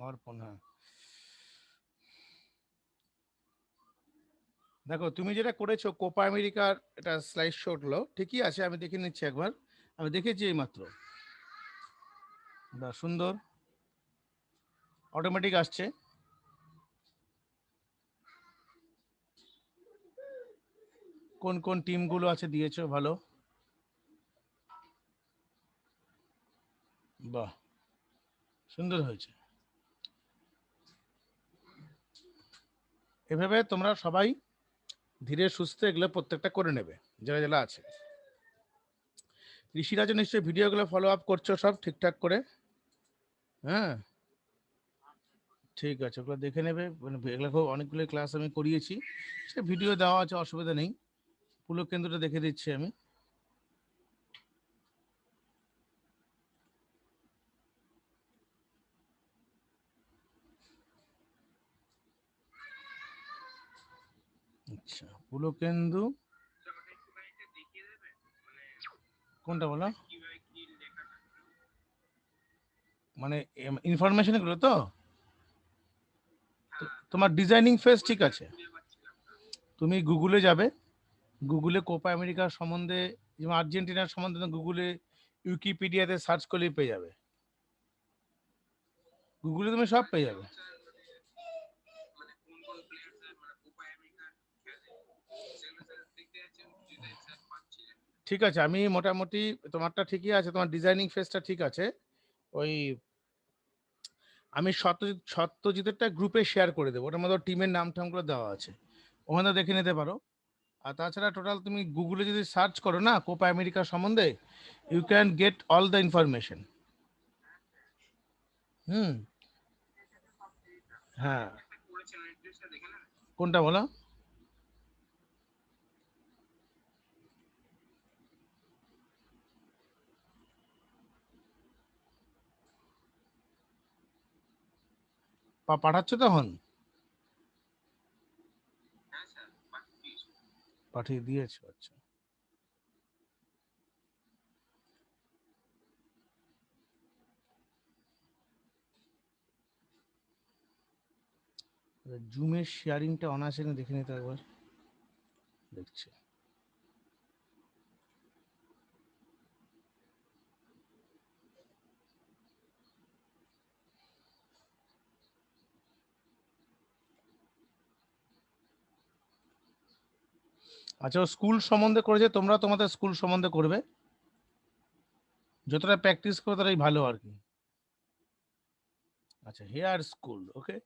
অর্পণ, হ্যাঁ। দেখো তুমি যেটা করেছো কোপা আমেরিকার এটা স্লাইড শো হলো, ঠিকই আছে, আমি দেখে নিচ্ছি একবার। আমি দেখেছি এই মাত্র, বাহ সুন্দর, অটোমেটিক আসছে। কোন কোন টিমগুলো আছে দিয়েছো, ভালো, বাহ সুন্দর হয়েছে। এভাবে তোমরা সবাই ধীরে সুস্থে এগুলো প্রত্যেকটা করে নেবে, যারা যারা আছে। ঋষিরাজও নিশ্চয়ই ভিডিওগুলো ফলো আপ করছো সব ঠিকঠাক করে। হ্যাঁ ঠিক আছে, ওগুলো দেখে নেবে, মানে এগুলো খুব অনেকগুলো ক্লাস আমি করিয়েছি, সে ভিডিও দেওয়া আছে, অসুবিধা নেই। পুলক কেন্দ্রটা দেখে দিচ্ছি আমি। আচ্ছা পুলকেন্দু, কোনটা বলো, মানে ইনফরমেশন গুলো তো, তোমার ডিজাইনিং ফেস ঠিক আছে। তুমি গুগলে যাবে, গুগলে কোপা আমেরিকার সম্বন্ধে, যেমন আর্জেন্টিনার সম্বন্ধে গুগলে উইকিপিডিয়াতে সার্চ করলেই পেয়ে যাবে, গুগলে তুমি সব পেয়ে যাবে। ঠিক আছে, আমি মোটামুটি, তোমারটা ঠিকই আছে, তোমার ডিজাইনিং ফেসটা ঠিক আছে। ওই আমি সত্যজিতেরটা গ্রুপে শেয়ার করে দেবো, ওটার মধ্যে টিমের নাম টামগুলো দেওয়া আছে, ওখানে দেখে নিতে পারো। আর তাছাড়া টোটাল তুমি গুগলে যদি সার্চ করো না কোপা আমেরিকা সম্বন্ধে, you can get all the information. Hmm, হ্যাঁ, কোনটা বলো, পাঠাচ্ছ তখন, পাঠিয়ে দিয়েছো, আচ্ছা। জুমের শেয়ারিংটা অন আছে না দেখে নিতে একবার, দেখছি। আচ্ছা ও স্কুল সম্বন্ধে করেছে, তোমরা তোমাদের স্কুল সম্বন্ধে করবে, যতটা প্র্যাকটিস করো ততটাই ভালো আর কি। আচ্ছা হেয়ার স্কুল, ওকে,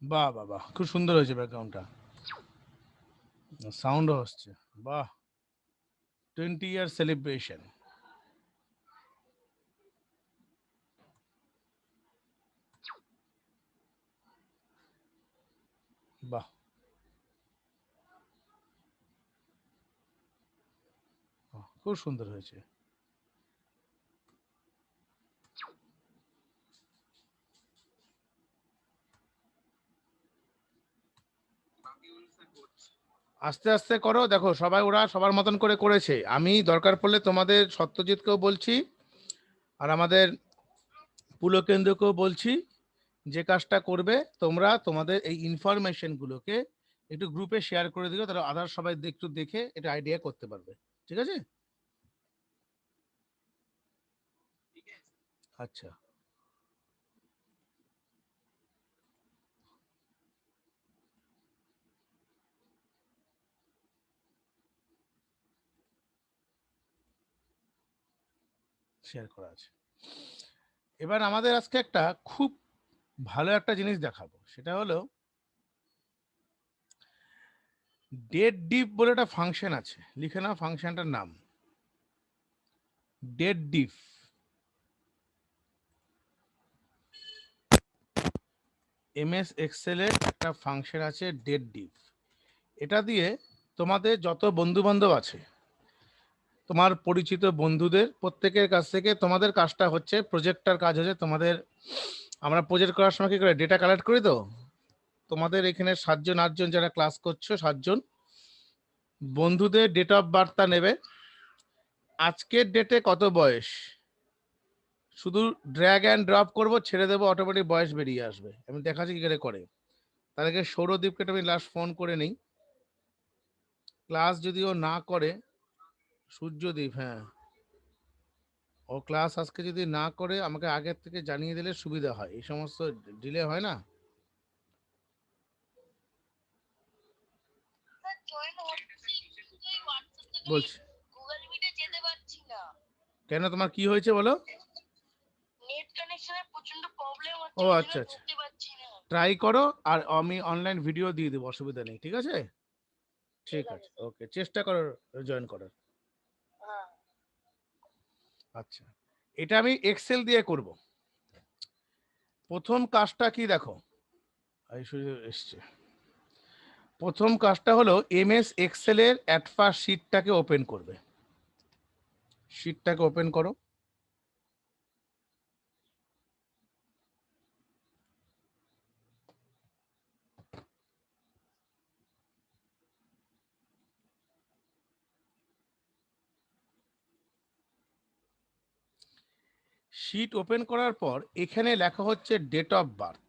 বাহ বাহ বাহ, খুব সুন্দর হয়েছে ব্যাকগ্রাউন্ডটা, সাউন্ডও হচ্ছে, বাহ, 20 ইয়ার সেলিব্রেশন, বাহ, খুব সুন্দর হয়েছে। আস্তে আস্তে করো, দেখো সবাই ওরা সবার মতন করে করেছে, আমি দরকার পড়লে তোমাদের সত্যজিৎকেও বলছি, আর আমাদের পুলকেন্দ্রকেও বলছি, যে কাজটা করবে তোমরা তোমাদের এই ইনফরমেশন গুলোকে একটু গ্রুপে শেয়ার করে দিও, তাহলে আধার সবাই একটু দেখে এটা আইডিয়া করতে পারবে, ঠিক আছে। আচ্ছা শেয়ার করা আছে। এবার আমাদের আজকে একটা খুব ভালো একটা জিনিস দেখাবো, সেটা হলো ডেড ডিপ বলে একটা ফাংশন আছে, লিখে নাও ফাংশনটার নাম, ডেড ডিপ। এমএস এক্সেল এর একটা ফাংশন আছে ডেড ডিপ, এটা দিয়ে তোমাদের যত বন্ধু বান্ধব আছে, তোমার পরিচিত বন্ধুদের প্রত্যেকের কাছ থেকে, তোমাদের কাজটা হচ্ছে প্রজেক্টটার কাজ হচ্ছে তোমাদের, আমরা প্রজেক্ট করার সময় কি করে ডেটা কালেক্ট করি, তো তোমাদের এখানে 7 জন 8 জন যারা ক্লাস করছো, 7 জন বন্ধুদের ডেট অফ বার্থটা নেবে, আজকের ডেটে কত বয়স, শুধু ড্র্যাগ অ্যান্ড ড্রপ করবো, ছেড়ে দেবো, অটোমেটিক বয়স বেরিয়ে আসবে। আমি দেখাচ্ছি কি করে করে। তার আগে সৌরদীপকে আমি লাস্ট ফোন করে নেই, ক্লাস যদি ও না করে। সূর্যদীপ, হ্যাঁ, ও ক্লাস আজকে যদি না করে আমাকে আগের থেকে জানিয়ে দিলে সুবিধা হয়, এই সমস্ত ডিলে হয় না। বলছি কেন, তোমার কি হয়েছে বলো? ও আচ্ছা আচ্ছা, ট্রাই করো, আর আমি অনলাইন ভিডিও দিয়ে দেবো, অসুবিধা নেই, ঠিক আছে? ঠিক আছে, ওকে, চেষ্টা করো জয়েন করার। আচ্ছা, এটা আমি এক্সেল দিয়ে করব। প্রথম কাজটা কি দেখো, এসছে, প্রথম কাজটা হলো এমএস এক্সেলের অ্যাডফার শিটটাকে ওপেন করবে। শিটটাকে ওপেন করো। শিট ওপেন করার পর এখানে লেখা হচ্ছে ডেট অফ বার্থ।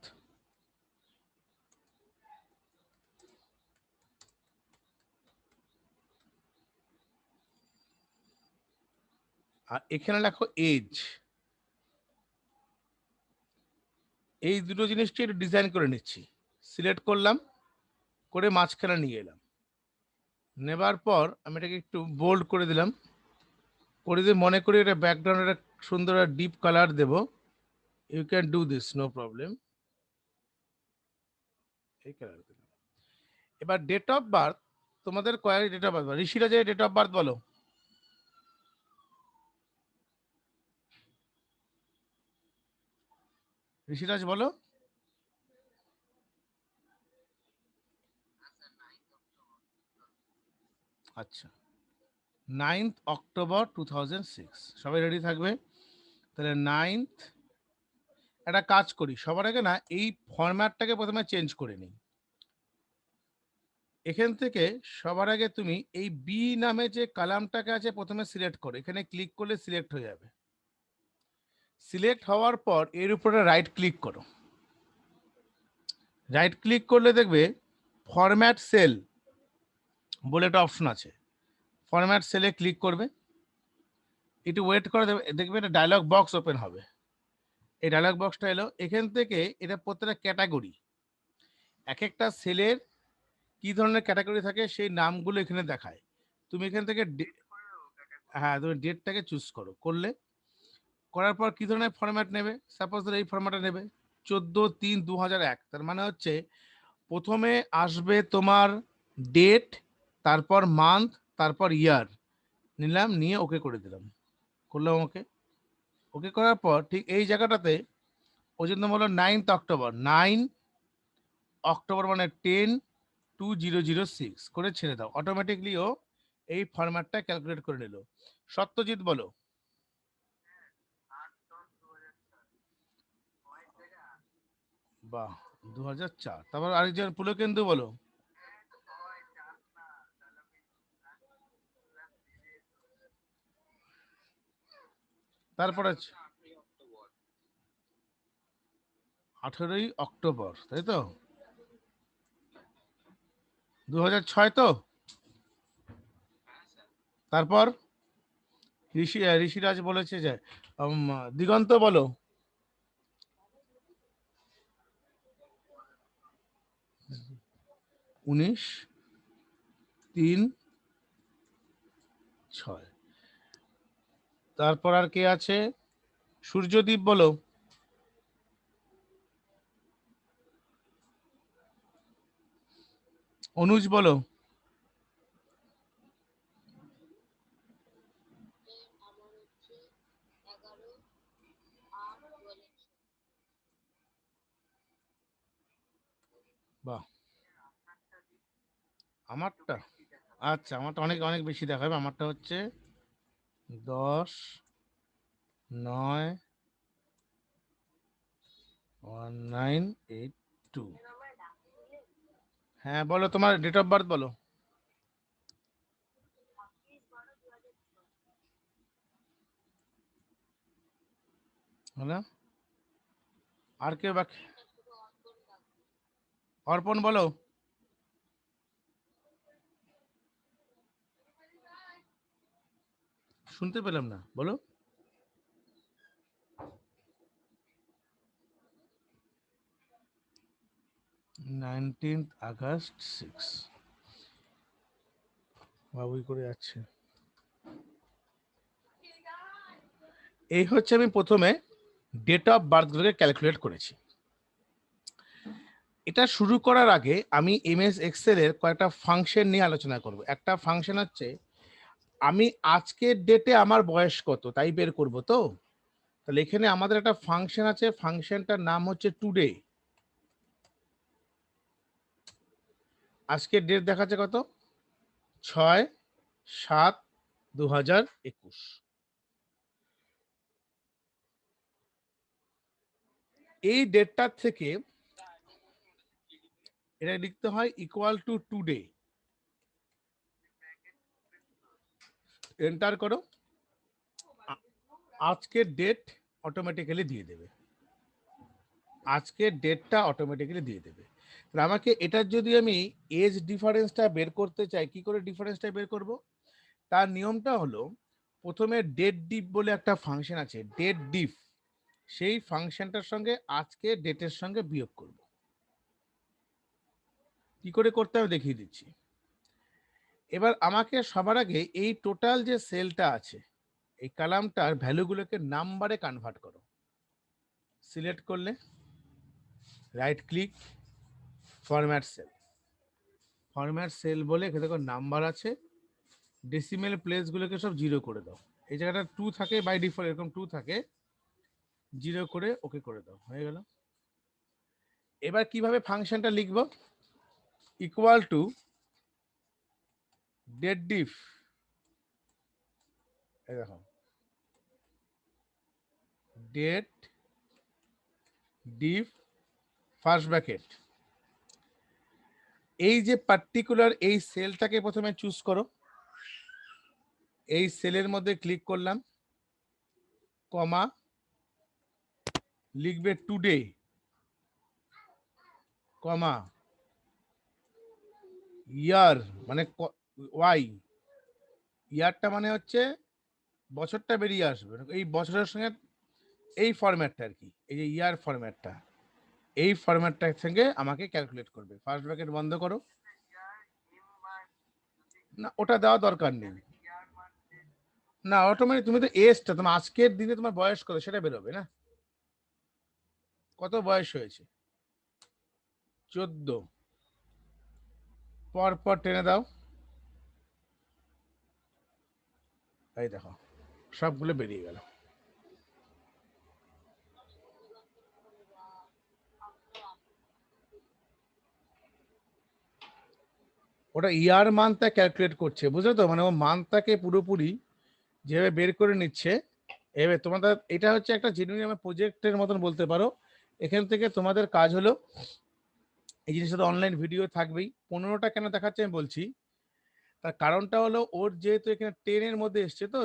আর এখানে লেখো এজ। এই দুটো জিনিসটি একটু ডিজাইন করে নিচ্ছি। সিলেক্ট করলাম, করে মাঝখানে নিয়ে এলাম। নেবার পর আমি এটাকে একটু বোল্ড করে দিলাম, করে দিয়ে মনে করি এটা ব্যাকগ্রাউন্ডে সুন্দর ডিপ কালার দেব। You can do this, no problem. এই কালার দিলাম। এবার ডেট অফ বার্থ, তোমাদের কয়েক ডেট অফ বার্থ, ঋষিরাজের ডেট অফ বার্থ বলো। ঋষিরাজ বলো। আচ্ছা, 9th অক্টোবর 2006। সবাই রেডি থাকবে? তাহলে 9th, একটা কাজ করি, সবার আগে না এই ফরম্যাটটাকে প্রথমে চেঞ্জ করে নিই। এখান থেকে সবার আগে তুমি এই বি নামে যে কলামটাকে আছে প্রথমে সিলেক্ট করো, এখানে ক্লিক করলে সিলেক্ট হয়ে যাবে। সিলেক্ট হওয়ার পর এর উপরে রাইট ক্লিক করো। রাইট ক্লিক করলে দেখবে ফরম্যাট সেল বলে একটা অপশন আছে, ফরম্যাট সেলে ক্লিক করবে। একটু ওয়েট করে দেখবে একটা ডায়লগ বক্স ওপেন হবে। এই ডায়লগ বক্সটা এলো, এখান থেকে এটা প্রত্যেকটা ক্যাটাগরি, এক একটা সেলের কি ধরনের ক্যাটাগরি থাকে সেই নামগুলো এখানে দেখায়। তুমি এখান থেকে হ্যাঁ, তুমি ডেটটাকে চুজ করো, করলে করার পর কি ধরনের ফরম্যাট নেবে, সাপোজ এই ফরম্যাটে নেবে 14/3/2001। তার মানে হচ্ছে প্রথমে আসবে তোমার ডেট, তারপর মান্থ, তারপর ইয়ার। নিলাম, নিয়ে ওকে করে দিলাম, করলাম ওকে। ওকে করার পর ঠিক এই জায়গাটাতে ওই জন্য হলো 9th অক্টোবর, 9 অক্টোবর মানে 10/2006 করে ছেড়ে দাও, অটোমেটিকলি ও এই ফরম্যাটটা ক্যালকুলেট করে নিল। সত্যজিৎ বলো। বাহ, 2004। তারপর আরেকজন পুলকেন্দু বলো। তারপরে 18 অক্টোবর, তাই তো? 2006 তো? তারপর ঋষিরাজ বলেছে যে দিগন্ত বলো। 19/3/6। তারপর আর কে আছে? সূর্যদীপ বলো। অনুজ বলো। বাহ, আমারটা, আচ্ছা, আমারটা অনেক অনেক বেশি দেখাবে। আমারটা হচ্ছে 10/9/1982। হ্যাঁ বলো, তোমার ডেট অফ বার্থ বলো। হলো আর কে বাকি? অর্পণ বলো। শুনতে পেলাম না, বলো। 19th আগস্ট 6 বাবুই করে যাচ্ছে। এই হচ্ছে আমি প্রথমে ডেট অফ বার্থ গুলোকে ক্যালকুলেট করেছি। এটা শুরু করার আগে আমি এমএস এক্সেল এর কয়েকটা ফাংশন নিয়ে আলোচনা করব। একটা ফাংশন হচ্ছে আমি আজকের ডেটে আমার বয়স কত তাই বের করব। তো তাহলে এখানে আমাদের একটা ফাংশন আছে, ফাংশনটার নাম হচ্ছে টুডে। আজকের ডেট দেখাচ্ছে কত? 6/7/2021। এই ডেটটার থেকে এটা লিখতে হয় ইকুয়াল টু টুডে। এন্টার করো, আজকের ডেট অটোমেটিক্যালি দিয়ে দেবে। আজকের ডেটটা অটোমেটিক্যালি দিয়ে দেবে। তাহলে আমাকে এটার যদি আমি এজ ডিফারেন্সটা বের করতে চাই, কি করে ডিফারেন্সটা বের করব? তার নিয়মটা হলো প্রথমে ডেট ডিফ বলে একটা ফাংশন আছে, ডেট ডিফ। সেই ফাংশনটার সঙ্গে আজকে ডেটের সঙ্গে বিয়োগ করব। কি করে করতে হবে দেখিয়ে দিচ্ছি। এবার আমাকে সবার আগে এই টোটাল যে সেলটা আছে এই কলামটার ভ্যালুগুলোকে নাম্বারে কনভার্ট করো। সিলেক্ট করলে right click, format sell. Format sell বলে এখানে দেখো নাম্বার আছে, ডেসিমেল প্লেসগুলোকে সব 0 করে দাও। এই জায়গাটা 2 থাকে বাই ডিফল্ট, এরকম 2 থাকে, 0 করে ওকে করে দাও, হয়ে গেল। এবার কিভাবে ফাংশনটা লিখব? ইকুয়াল টু ডেট ডিফ, এই দেখো ডেট ডিফ ফার্স্ট ব্র্যাকেট। এই যে পার্টিকুলার এই সেলটাকে প্রথমে চুজ করো, এই সেলের মধ্যে ক্লিক করলাম, কমা, লিখবে টুডে, কমা, ইয়ার মানে ওয়াই, ইয়ারটা মানে হচ্ছে বছরটা বেরিয়ে আসবে, এই বছরের সঙ্গে এই ফরম্যাটটা আর কি, এই যে ইয়ার ফরম্যাটটা, এই ফরম্যাটটার সঙ্গে আমাকে ক্যালকুলেট করবে। ফার্স্ট ব্র্যাকেট বন্ধ করো। না, ওটা দেওয়া দরকার নেই। না, অটোমেটিক তুমি তো এজটা, তোমার আজকের দিনে তোমার বয়স কত সেটা বেরোবে না। কত বয়স হয়েছে? 14। পর পর টেনে দাও, এই দেখো সবগুলো বেরিয়ে গেল। ওটা ইয়ার মানটা ক্যালকুলেট করছে, বুঝলে তো, মানে ও মানটাকে পুরোপুরি যেভাবে বের করে নিচ্ছে। এবার তোমাদের এটা হচ্ছে একটা জেনুইন আমার প্রজেক্টের মতন বলতে পারো। এখান থেকে তোমাদের কাজ হলো, এই জিনিসটা তো অনলাইন ভিডিও থাকবেই। 15টা কেন দেখাচ্ছে আমি বলছি, তার কারণটা হলো ওর যেহেতু এখানে 10-এর মধ্যে এসছে, তো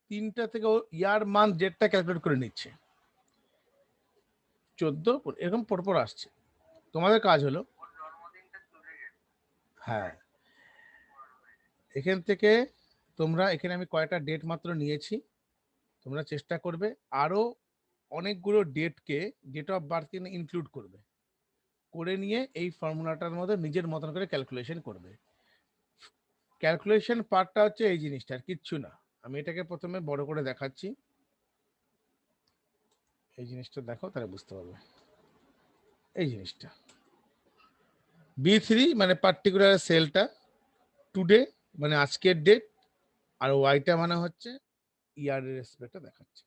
তিনটা থেকে ও ইয়ার মান্থ ডেটটা ক্যালকুলেট করে নিচ্ছে। 14 এরকম পরপর আসছে। তোমাদের কাজ হলো, হ্যাঁ, এখান থেকে তোমরা, এখানে আমি কয়েকটা ডেট মাত্র নিয়েছি, তোমরা চেষ্টা করবে আরো অনেকগুলো ডেটকে, ডেট অফ বার্থকে ইনক্লুড করবে, করে নিয়ে এই ফর্মুলাটার মধ্যে নিজের মতন করে ক্যালকুলেশন করবে। ক্যালকুলেশন পার্টটা হচ্ছে এই জিনিসটা, আর কিচ্ছু না। আমি এটাকে প্রথমে বড় করে দেখাচ্ছি, এই জিনিসটা দেখো তাহলে বুঝতে পারবে। এই জিনিসটা B3 মানে পার্টিকুলার সেলটা, টুডে মানে আজকের ডেট, আর ওয়াইটা মানে হচ্ছে ইয়ারের রেসপেক্টটা দেখাচ্ছে।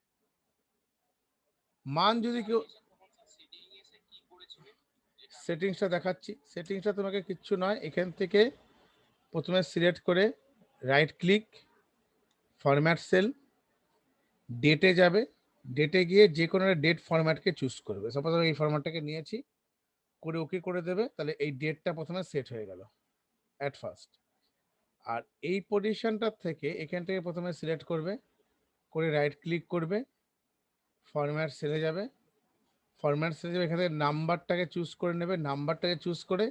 মান যদি কেউ, সেটিংসটা দেখাচ্ছি, সেটিংসটা তোমাকে কিচ্ছু নয়, এখান থেকে প্রথমে সিলেক্ট করে রাইট ক্লিক, ফরম্যাট সেল, ডেটে যাবে, ডেটে গিয়ে যে কোনো ডেট ফরম্যাটকে চুজ করবে। সাপোজ আমি এই ফরম্যাটটাকে নিয়েছি, করে ওকে করে দেবে, তাহলে এই ডেটটা প্রথমে সেট হয়ে গেল অ্যাট ফার্স্ট। আর এই পজিশনটার থেকে এখান থেকে প্রথমে সিলেক্ট করবে, করে রাইট ক্লিক করবে, ফরম্যাট সেলে যাবে, ফরম্যাট সেলে যাবে, এখানে নাম্বারটাকে চুজ করে নেবে, নাম্বারটাকে চুজ করে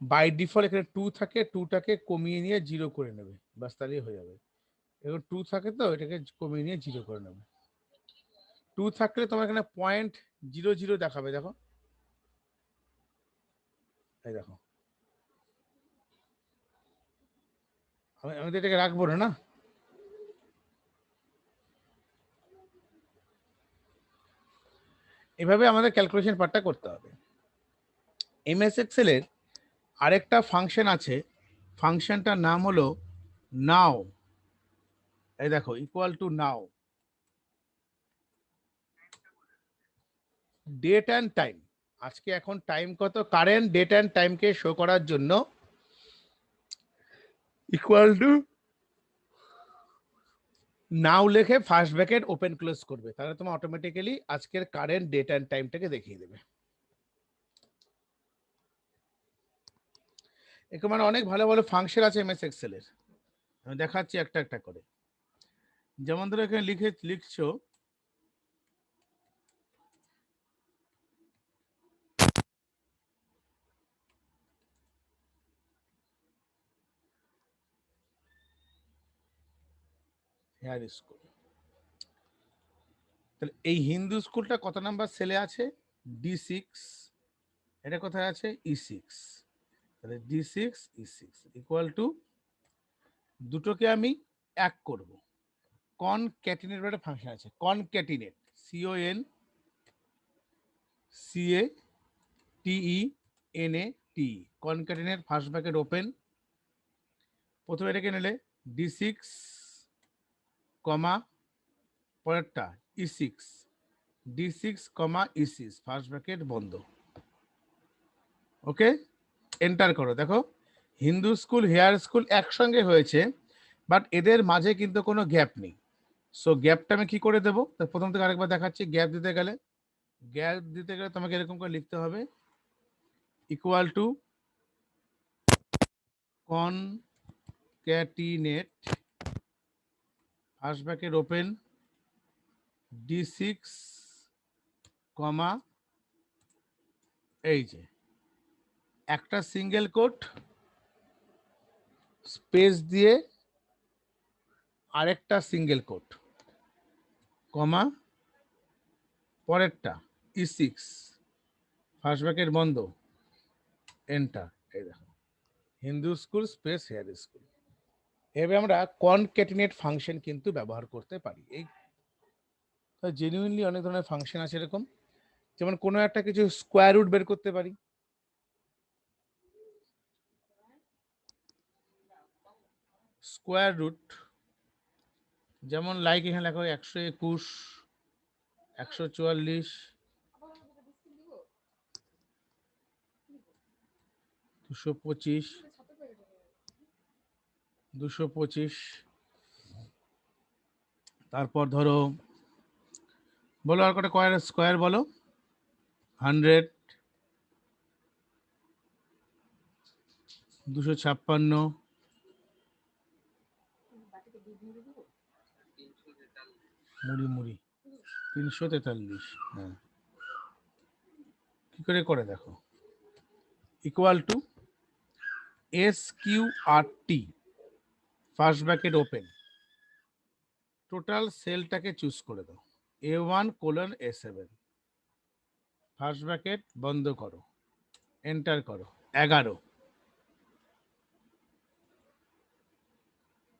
বাই ডিফল্ট এখানে 2 থাকে, 2টাকে কমিয়ে নিয়ে 0 করে নেবে, বাস তাহলেই হয়ে যাবে। এখন 2 থাকে তো এটাকে কমিয়ে নিয়ে 0 করে নেবে। 2 থাকলে তোমার এখানে 0.00 দেখাবে, দেখো এই দেখো, আমি তো এটাকে রাখবো না, এভাবে আমাদের ক্যালকুলেশন পার্টটা করতে হবে। এমএস এক্সেল এর আরেকটা ফাংশন আছে, ফাংশনটার নাম হলো নাও। এই দেখো equal to now, date and time, আজকে এখন টাইম কত, কারেন্ট ডেট অ্যান্ড টাইমকে শো করার জন্য ইকুয়াল টু নাও লিখে ফার্স্ট ব্র্যাকেট ওপেন ক্লোজ করবে, তাহলে তোমার অটোমেটিক্যালি আজকের কারেন্ট ডেট অ্যান্ড টাইমটাকে দেখিয়ে দেবে। এরকম মানে অনেক ভালো ভালো ফাংশন আছে এমএস এক্সেল এর, আমি দেখাচ্ছি একটা একটা করে। যেমন ধরো এখানে লিখছো হেয়ার স্কুল, তাহলে এই হিন্দু স্কুলটা কত নাম্বার সেলে আছে, D6, এটা কোথায় আছে E6, তাহলে D6 E6 ইকুয়াল টু, দুটোকে আমি এক করব, কনক্যাটিনেট একটা ফাংশন আছে, concatenate CONCATENAT, concatenate first bracket open, প্রথমে এটাকে নিলে D6 কমা পরেরটা E6, D6 কমা E6 ফার্স্ট ব্র্যাকেট বন্ধ, ওকে এন্টার করো। দেখো হিন্দু স্কুল হেয়ার স্কুল একসঙ্গে হয়েছে, বাট এদের মাঝে কিন্তু কোনো গ্যাপ নেই। সো গ্যাপটা আমি কি করে দেবো, প্রথম থেকে আরেকবার দেখাচ্ছি। গ্যাপ দিতে গেলে তোমাকে এরকম করে লিখতে হবে, equal to concatenate first bracket open D6 কমা, এই যে একটা সিঙ্গেল কোট স্পেস দিয়ে আরেকটা সিঙ্গেল কোট কমা পরেরটা E6 ফার্স্ট ব্র্যাকেট বন্ধ, এন্টার। এই দেখো Hindu school space Hare school. এভাবে আমরা কনক্যাটিনেট ফাংশন কিন্তু ব্যবহার করতে পারি। এই জেনুইনলি অনেক ধরনের ফাংশন আছে এরকম, যেমন কোনো একটা কিছু স্কোয়ার রুট বের করতে পারি, স্কোয়ার রুট, যেমন লাইক এখানে লেখা হয় 121, 144, 225, 225, তারপর ধরো বলো আর কটা স্কোয়ার বলো, 100, 256, মুড়ি 343, হ্যাঁ কি করে দেখো, equal to SQRT first bracket open, total সেলটাকে চুজ করে দাও, A1:A7 ফার্স্ট ব্র্যাকেট বন্ধ করো, এন্টার করো, 11।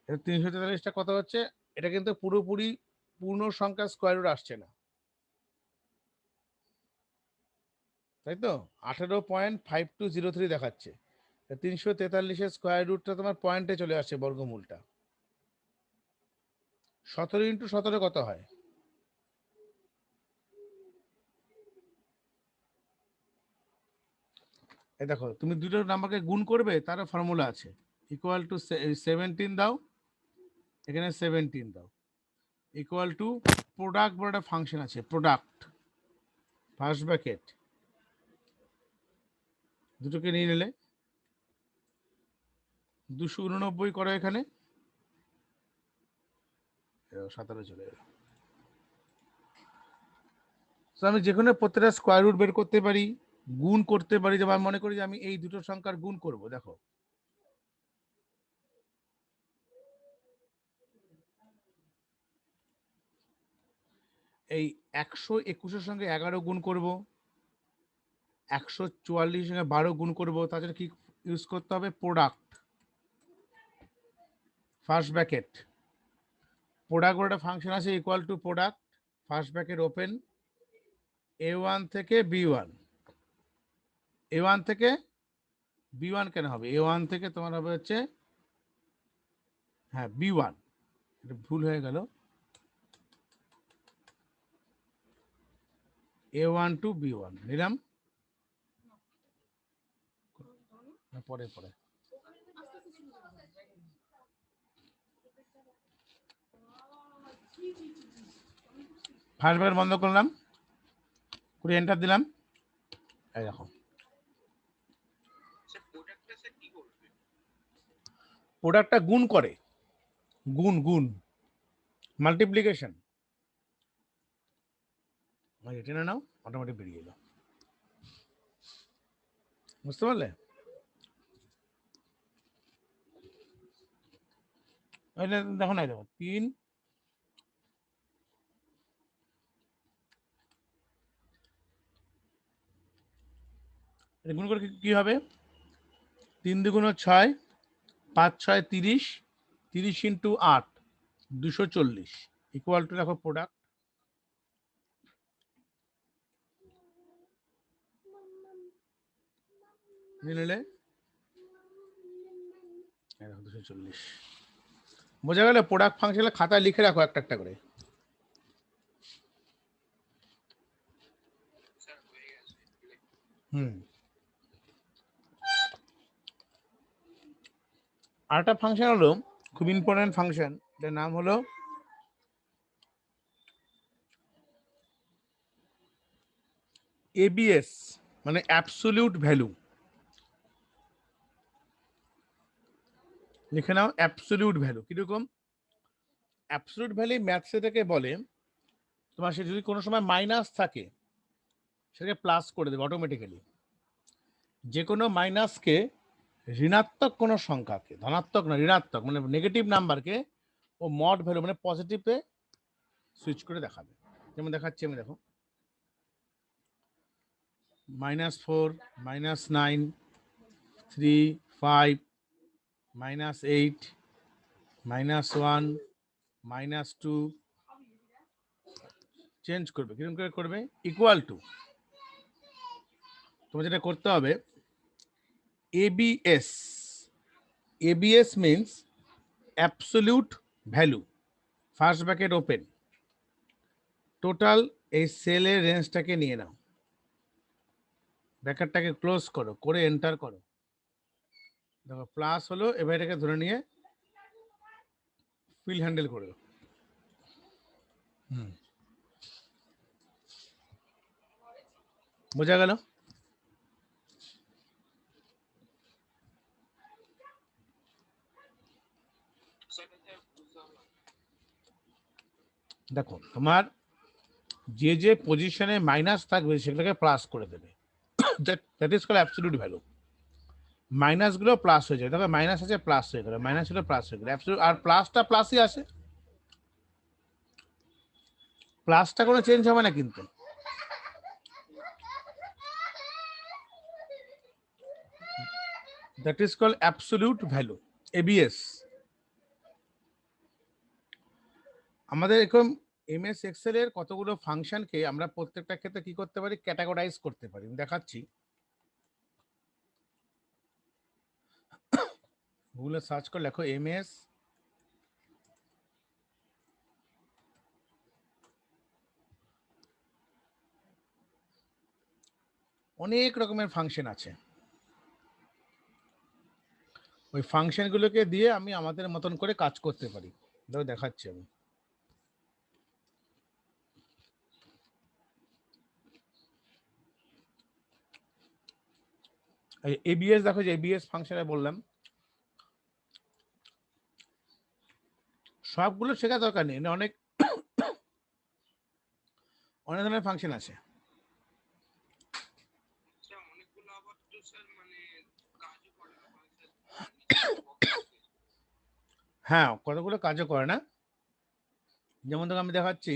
343টা কত হচ্ছে, এটা কিন্তু পুরোপুরি পূর্ণ সংখ্যা স্কোয়ার রুট আসছে না, তাই তো 18.5203 দেখাচ্ছে, 343-এর স্কোয়ার রুটটা তোমার পয়েন্টে চলে আসছে, বর্গমূলটা 17 × 17 কত হয়, এই দেখো তুমি দুটো নাম্বারকে গুণ করবে, তার ফর্মুলা আছে, ইকুয়াল টু 17 দাও, এখানে 17 দাও, ইকুয়াল টু প্রোডাক্ট বলে একটা ফাংশন আছে, প্রোডাক্ট ফার্স্ট ব্র্যাকেট, দুটোকে নিয়ে নিলে 289 করো, এখানে 17 চলে এলো, তো আমি যে কোনো প্রত্যেকটা স্কোয়ার রুট বের করতে পারি, গুণ করতে পারি। যেমন আমি মনে করি যে আমি এই দুটো সংখ্যার গুণ করব। দেখো এই 121-এর সঙ্গে 11 গুণ করব, 144-এর সঙ্গে 12 গুণ করব। তাছাড়া কি ইউজ করতে হবে? Product, first bracket. প্রোডাক্ট একটা ফাংশন আছে, equal to product first bracket open a1 থেকে b1। a1 থেকে b1 কেন হবে? a1 থেকে তোমার হবে হচ্ছে, হ্যাঁ b1, এটা ভুল হয়ে গেল, a1 টু b1 নিলাম। পরে পরে ফার্স্ট ব্র্যাকেট বন্ধ করলাম, করে এন্টার দিলাম। এই দেখো প্রোডাক্টটা গুণ করে, গুণ গুণ মাল্টিপ্লিকেশন। টেনে নাও, অটোমেটিক বেরিয়ে এলো। বুঝতে পারলে? দেখো না, দেখো 3 গুণ করে কি হবে? 3 দুগুণ 6, 5 6 30, 30 ইন্টু 8 240 ইকুয়াল টু, দেখো প্রোডাক্ট নিলে 240। বোঝা গেল? প্রোডাক্ট ফাংশন খাতায় লিখে রাখো একটা একটা করে। আরেকটা ফাংশন হলো খুব ইম্পর্টেন্ট ফাংশন, এটার নাম হলো এবিএস, মানে অ্যাবসলিউট ভ্যালু। লিখে নাও অ্যাবসলিউট ভ্যালু। কিরকম? অ্যাবসলিউট ভ্যালু ম্যাথসে থেকে বলে তোমার সে যদি কোনো সময় মাইনাস থাকে সেটাকে প্লাস করে দেবে অটোমেটিক্যালি। যে কোনো মাইনাসকে, ঋণাত্মক কোনো সংখ্যাকে, ধনাত্মক না ঋণাত্মক মানে নেগেটিভ নাম্বারকে ও মড ভ্যালু মানে পজিটিভে সুইচ করে দেখাবে। যেমন দেখাচ্ছি আমি, দেখো -4, -9, 3 5, -8, -1, -2 চেঞ্জ করবে। কিরকম করে করবে? ইকুয়াল টু, তোমার যেটা করতে হবে ABS. ABS means absolute value, first bracket open, total এই সেলের রেঞ্জটাকে নিয়ে নাও, ব্র্যাকেটটাকে ক্লোজ করো, করে এন্টার করো। দেখো প্লাস হলো, এবার এটাকে ধরে নিয়ে ফিল হ্যান্ডেল করে দাও। বোঝা গেল? দেখো তোমার যে যে পজিশনে মাইনাস থাকবে সেগুলোকে প্লাস করে দেবে, that is called absolute value. Minus গুলো প্লাস হয়ে যায়, দেখো মাইনাস আছে প্লাস হয়ে গেল, মাইনাস হলো প্লাস হয়ে গেল, অ্যাবসলিউট। আর প্লাসটা প্লাসই আসে, প্লাসটা কোনো চেঞ্জ হবে না কিন্তু। That is called absolute value, ABS. আমাদের এরকম এমএস এক্সেল এর কতগুলো ফাংশনকে আমরা প্রত্যেকটা ক্ষেত্রে কি করতে পারি? ক্যাটাগরাইজ করতে পারি। দেখাচ্ছি, গুগলে সার্চ করে লেখো এমএস অনেক রকমের ফাংশন আছে। ওই ফাংশনগুলোকে দিয়ে আমি আমাদের মতন করে কাজ করতে পারি। দেখাচ্ছি আমি। এবিএস, দেখো যে এবিএস ফাংশনে বললাম, সবগুলো শেখা দরকার নেই, অনেক অনেক ধরনের ফাংশন আছে। হ্যাঁ, কতগুলো কাজও করে না। যেমন দেখো আমি দেখাচ্ছি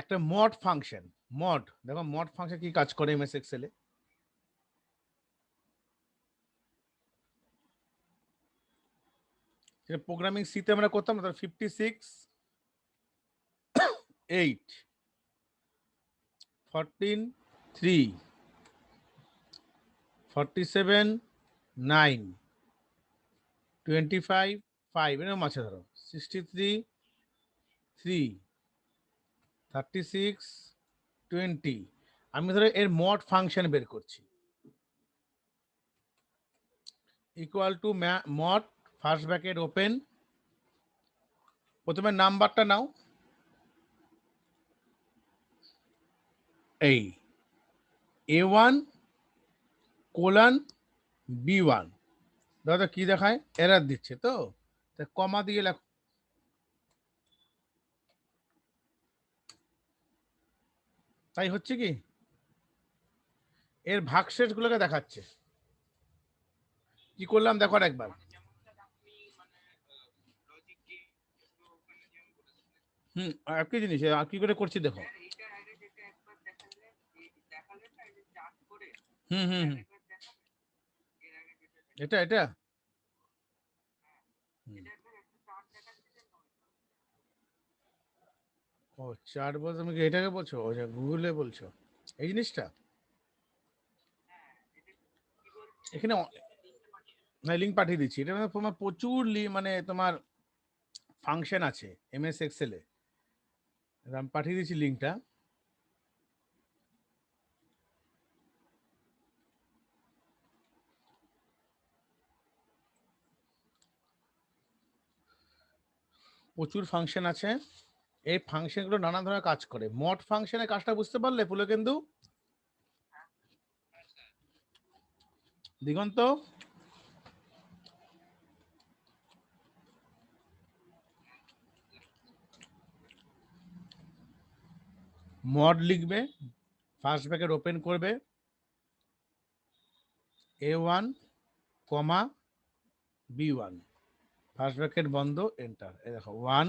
একটা মড ফাংশন। মড, দেখো মড ফাংশন কি কাজ করে এমএস এক্সেলে। সেটা প্রোগ্রামিং সিতে আমরা করতাম না, 56 8 14 3 47 9 25 5 এরকম আছে ধরো 63 3 36 20। আমি ধরো এর মড ফাংশন বের করছি, equal to mod first bracket open, প্রথমে নাম্বারটা নাও, এই A1 কোলন B1। দাদা কি দেখায়, এরর দিচ্ছে তো, কমা দিয়ে লেখো। তাই হচ্ছে কি, এর ভাগশেষ গুলোকে দেখাচ্ছে। কি করলাম দেখো একবার। একই জিনিস কি করে করছি দেখো। হুম হুম হুম এটা এটা ও চার্ট বলতে তুমি কি এটাকে বলছো, ও গুগলে বলছো এই জিনিসটা। এখানে লিঙ্ক পাঠিয়ে দিচ্ছি, এটা তোমার প্রচুর মানে তোমার ফাংশন আছে এমএস এক্সেলে, আমি পাঠিয়ে দিচ্ছি লিঙ্কটা। প্রচুর ফাংশন আছে, এই ফাংশনগুলো নানা ধরনের কাজ করে। মড ফাংশনের কাজটা বুঝতে পারলে পুলকেন্দু, দিগন্ত? মড লিখবে, ফার্স্ট ব্র্যাকেট ওপেন করবে, A1 কমা B1, ফার্স্ট ব্র্যাকেট বন্ধ, এন্টার। এই দেখো 1,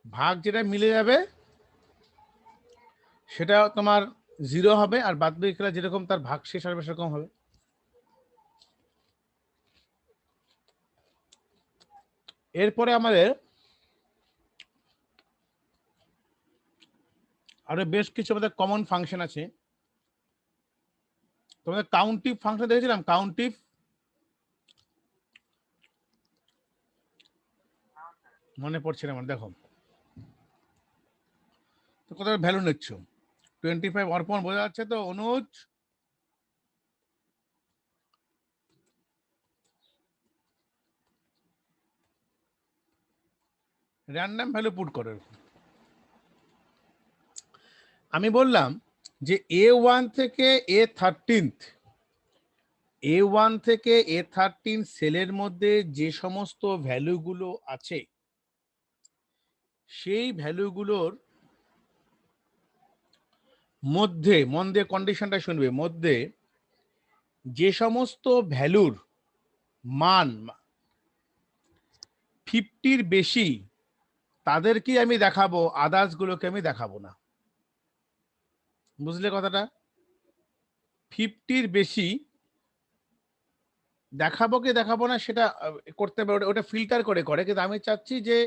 ভাগ যেটা মিলে যাবে সেটা তোমার 0 হবে, আর বাদ বাকি খেলা যেরকম তার ভাগ শেষ হবে সেরকম হবে। এরপরে আমাদের আরো বেশ কিছু আমাদের কমন ফাংশন আছে। তোমাদের কাউন্টিভ ফাংশন দেখেছিলাম, কাউন্টিভ, মনে পড়ছে না আমার। দেখো তো কত ভ্যালু নিচ্ছ, 25 অর্পণ বোঝা যাচ্ছে তো অনুজ? র্যান্ডম ভ্যালু পুট করে। আমি বললাম যে A1 থেকে A13 থেকে A13 সেলের মধ্যে যে সমস্ত ভ্যালুগুলো আছে সেই ভ্যালুগুলোর মধ্যে, মন দিয়ে কন্ডিশনটা শুনবে, মধ্যে যে সমস্ত ভ্যালুর মান 50-র বেশি তাদেরকে আমি দেখাবো, আদার্স গুলোকে আমি দেখাবো না। বুঝলে কথাটা? 50-র বেশি দেখাবো কি দেখাবো না সেটা করতে হবে, ওটা ফিল্টার করে করে, কিন্তু আমি চাচ্ছি যে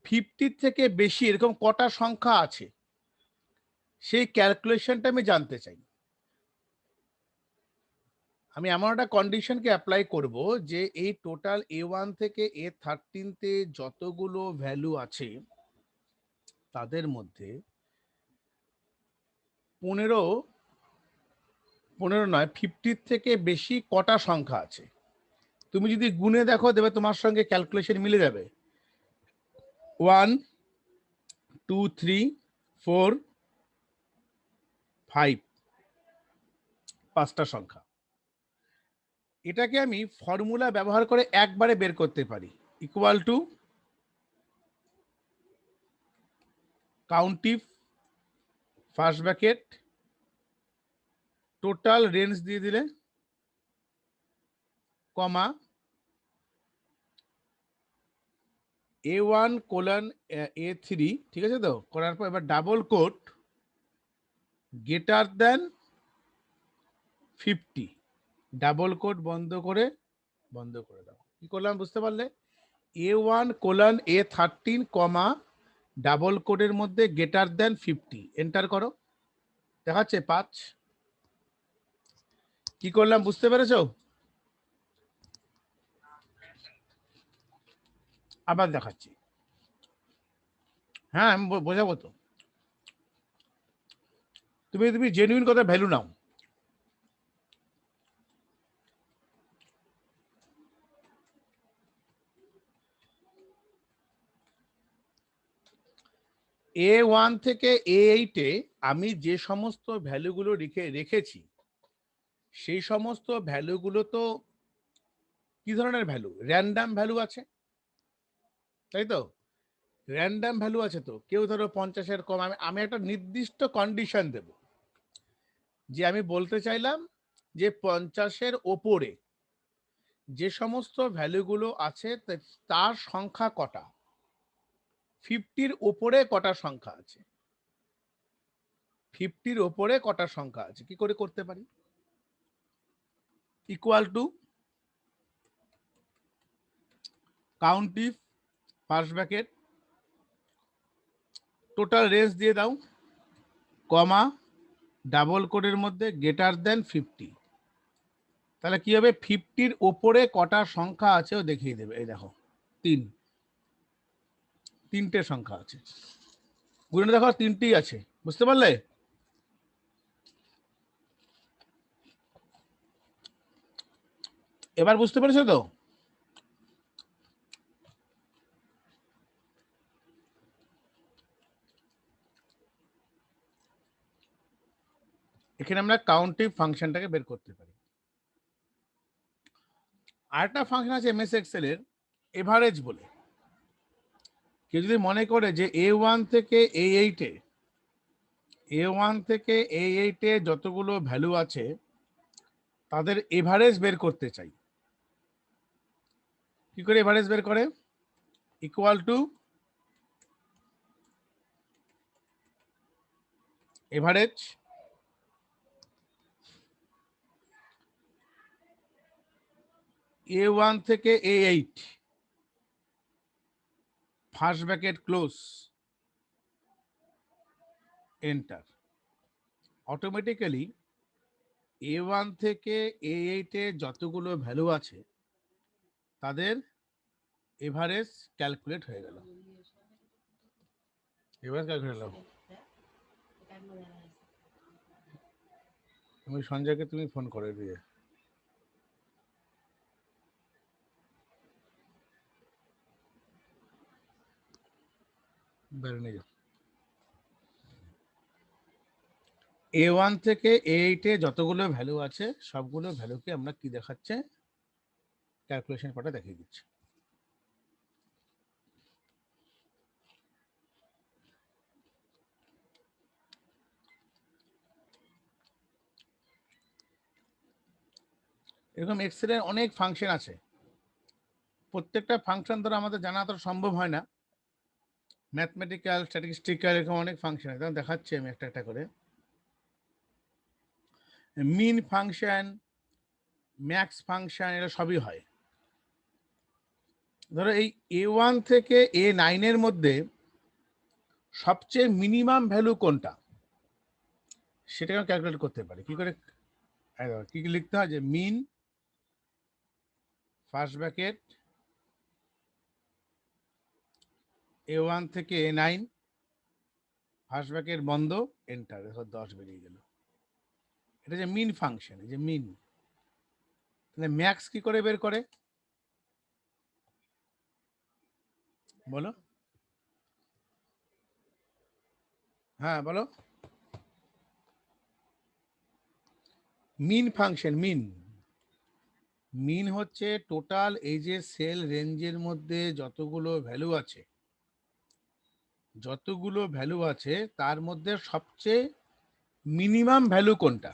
50 থেকে বেশি এরকম কটা সংখ্যা আছে সেই ক্যালকুলেশনটা আমি জানতে চাই। আমি এমন একটা কন্ডিশনকে অ্যাপ্লাই করব যে এই টোটাল A1 থেকে A13-তে যতগুলো ভ্যালু আছে তাদের মধ্যে 15 নয়, 50 থেকে বেশি কটা সংখ্যা আছে। তুমি যদি গুণে দেখো দেবে তোমার সঙ্গে ক্যালকুলেশন মিলে যাবে। 1 2 3 4 5, 5টা সংখ্যা। এটাকে আমি ফর্মুলা ব্যবহার করে একবারে বের করতে পারি, equal to count if first bracket total range দিয়ে দিলে কমা A1 কোলন A3, ঠিক আছে তো? করার পর এবার double quote greater than 50, double quote বন্ধ করে দাও। কি করলাম বুঝতে পারলে? A1 কোলন A13 কমা ডাবল কোটের মধ্যে গ্রেটার দেন 50, এন্টার করো। দেখাচ্ছে 5। কি করলাম বুঝতে পেরেছো? আবার দেখাচ্ছি। হ্যাঁ আমি বোঝাবো তো। তুমি জেনুইন কথা ভ্যালু নাও। A1 থেকে A8 এ আমি যে সমস্ত ভ্যালুগুলো রেখেছি সেই সমস্ত ভ্যালুগুলো তো কি ধরনের ভ্যালু? র্যান্ডাম ভ্যালু আছে, তাই তো? র্যান্ডাম ভ্যালু আছে তো। কেউ ধরো 50-এর কম, আমি একটা নির্দিষ্ট কন্ডিশন দেব যে আমি বলতে চাইলাম যে 50-এর ওপরে যে সমস্ত ভ্যালুগুলো আছে তার সংখ্যা কটা, 50-র ওপরে কটা সংখ্যা আছে, 50-র ওপরে কটা সংখ্যা আছে। কি করে করতে পারি? Equal to count if first bracket total range দিয়ে দাও কমা ডাবল কোডের মধ্যে গ্রেটার দেন 50। তাহলে কি হবে? 50-র ওপরে কটা সংখ্যা আছে ও দেখিয়ে দেবে। এই দেখো 3টে সংখ্যা আছে। গুণে দেখো 3টেই আছে। বুঝতে পারলে? এবার বুঝতে পেরেছো তো? এখানে আমরা কাউন্টিভ ফাংশনটাকে বের করতে পারি। আরেকটা ফাংশন আছে এমএস এক্সেল এর এভারেজ বলে। কেউ যদি মনে করে যে A1 থেকে A8 এ যতগুলো ভ্যালু আছে তাদের এভারেজ বের করতে চাই, কি করে এভারেজ বের করে? ইকুয়াল টু এভারেজ A1 থেকে A8 first bracket close enter. Automatically A1 থেকে A8 এ যতগুলো ভ্যালু আছে তাদের এভারেজ ক্যালকুলেট হয়ে গেল। এভারেজ ক্যালকুলেট হলো। তুমি সঞ্জয়কে তুমি ফোন করে দিয়ে বের নিয়ে যাও। A1 থেকে A8 এ যতগুলো ভ্যালু আছে সবগুলো ভ্যালুকে আমরা কি দেখাচ্ছে? ক্যালকুলেশন করা দেখিয়ে দিচ্ছে। এরকম এক্সেলের অনেক ফাংশন আছে। প্রত্যেকটা ফাংশন ধরো আমাদের জানা তো সম্ভব হয় না। ম্যাথমেটিক্যাল, স্ট্যাটিস্টিক্যাল এরকম অনেক ফাংশন আছে। দেখাচ্ছি আমি একটা একটা করে। মিন ফাংশন, ম্যাক্স ফাংশন, এরা সবই হয়। ধরো এই A1 থেকে A9 এর মধ্যে সবচেয়ে মিনিমাম ভ্যালু কোনটা সেটাকে আমি ক্যালকুলেট করতে পারি। কি করে? কি কি লিখতে হয়? যে মিন ফার্স্ট ব্র্যাকেট A1 থেকে A9 ফার্স্ট ব্র্যাকেট বন্ধ এন্টার। দেখো 10 বেরিয়ে গেল। এটা যে মিন ফাংশন, এই যে মিন। তাহলে ম্যাক্স কি করে বের করে বলো? হ্যাঁ বলো। মিন ফাংশন, মিন হচ্ছে টোটাল এই যে সেল রেঞ্জের মধ্যে যতগুলো ভ্যালু আছে তার মধ্যে সবচেয়ে মিনিমাম ভ্যালু কোনটা,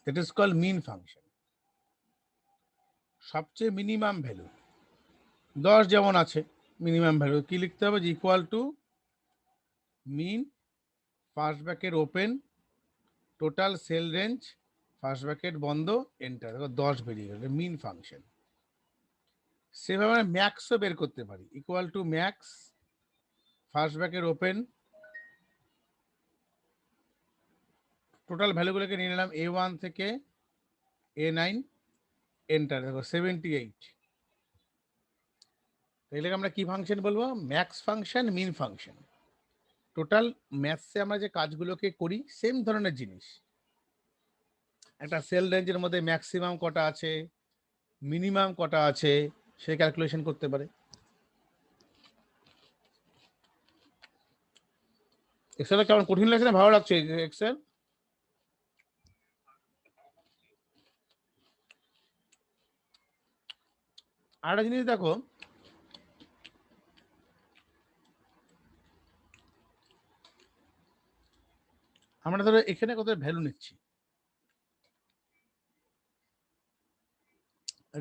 that is called min function. সবচেয়ে মিনিমাম ভ্যালু 10 যেমন আছে, মিনিমাম ভ্যালু কি লিখতে হবে, যে equal to min first bracket open total cell range first bracket বন্ধ এন্টার। দেখো 10 বেরিয়ে গেল, মিন ফাংশন। সেভাবে আমরা ম্যাক্সও বের করতে পারি, equal to max first bracket open total ভ্যালুগুলোকে নিয়ে নিলাম A1 থেকে A9 এন্টার। দেখো 78। এটাকে আমরা কি ফাংশন বলবো, ম্যাক্স ফাংশন, মিন ফাংশন। টোটাল ম্যাথসে আমরা যে কাজগুলোকে করি সেম ধরনের জিনিস। একটা সেল রেঞ্জের মধ্যে ম্যাক্সিমাম কটা আছে, মিনিমাম কটা আছে, সে ক্যালকুলেশন করতে পারে। এক্সেল কেমন কঠিন লাগছে না ভালো লাগছে এক্সেল? আরেকটা জিনিস দেখো, আমরা ধরো এখানে কত ভ্যালু নিচ্ছি,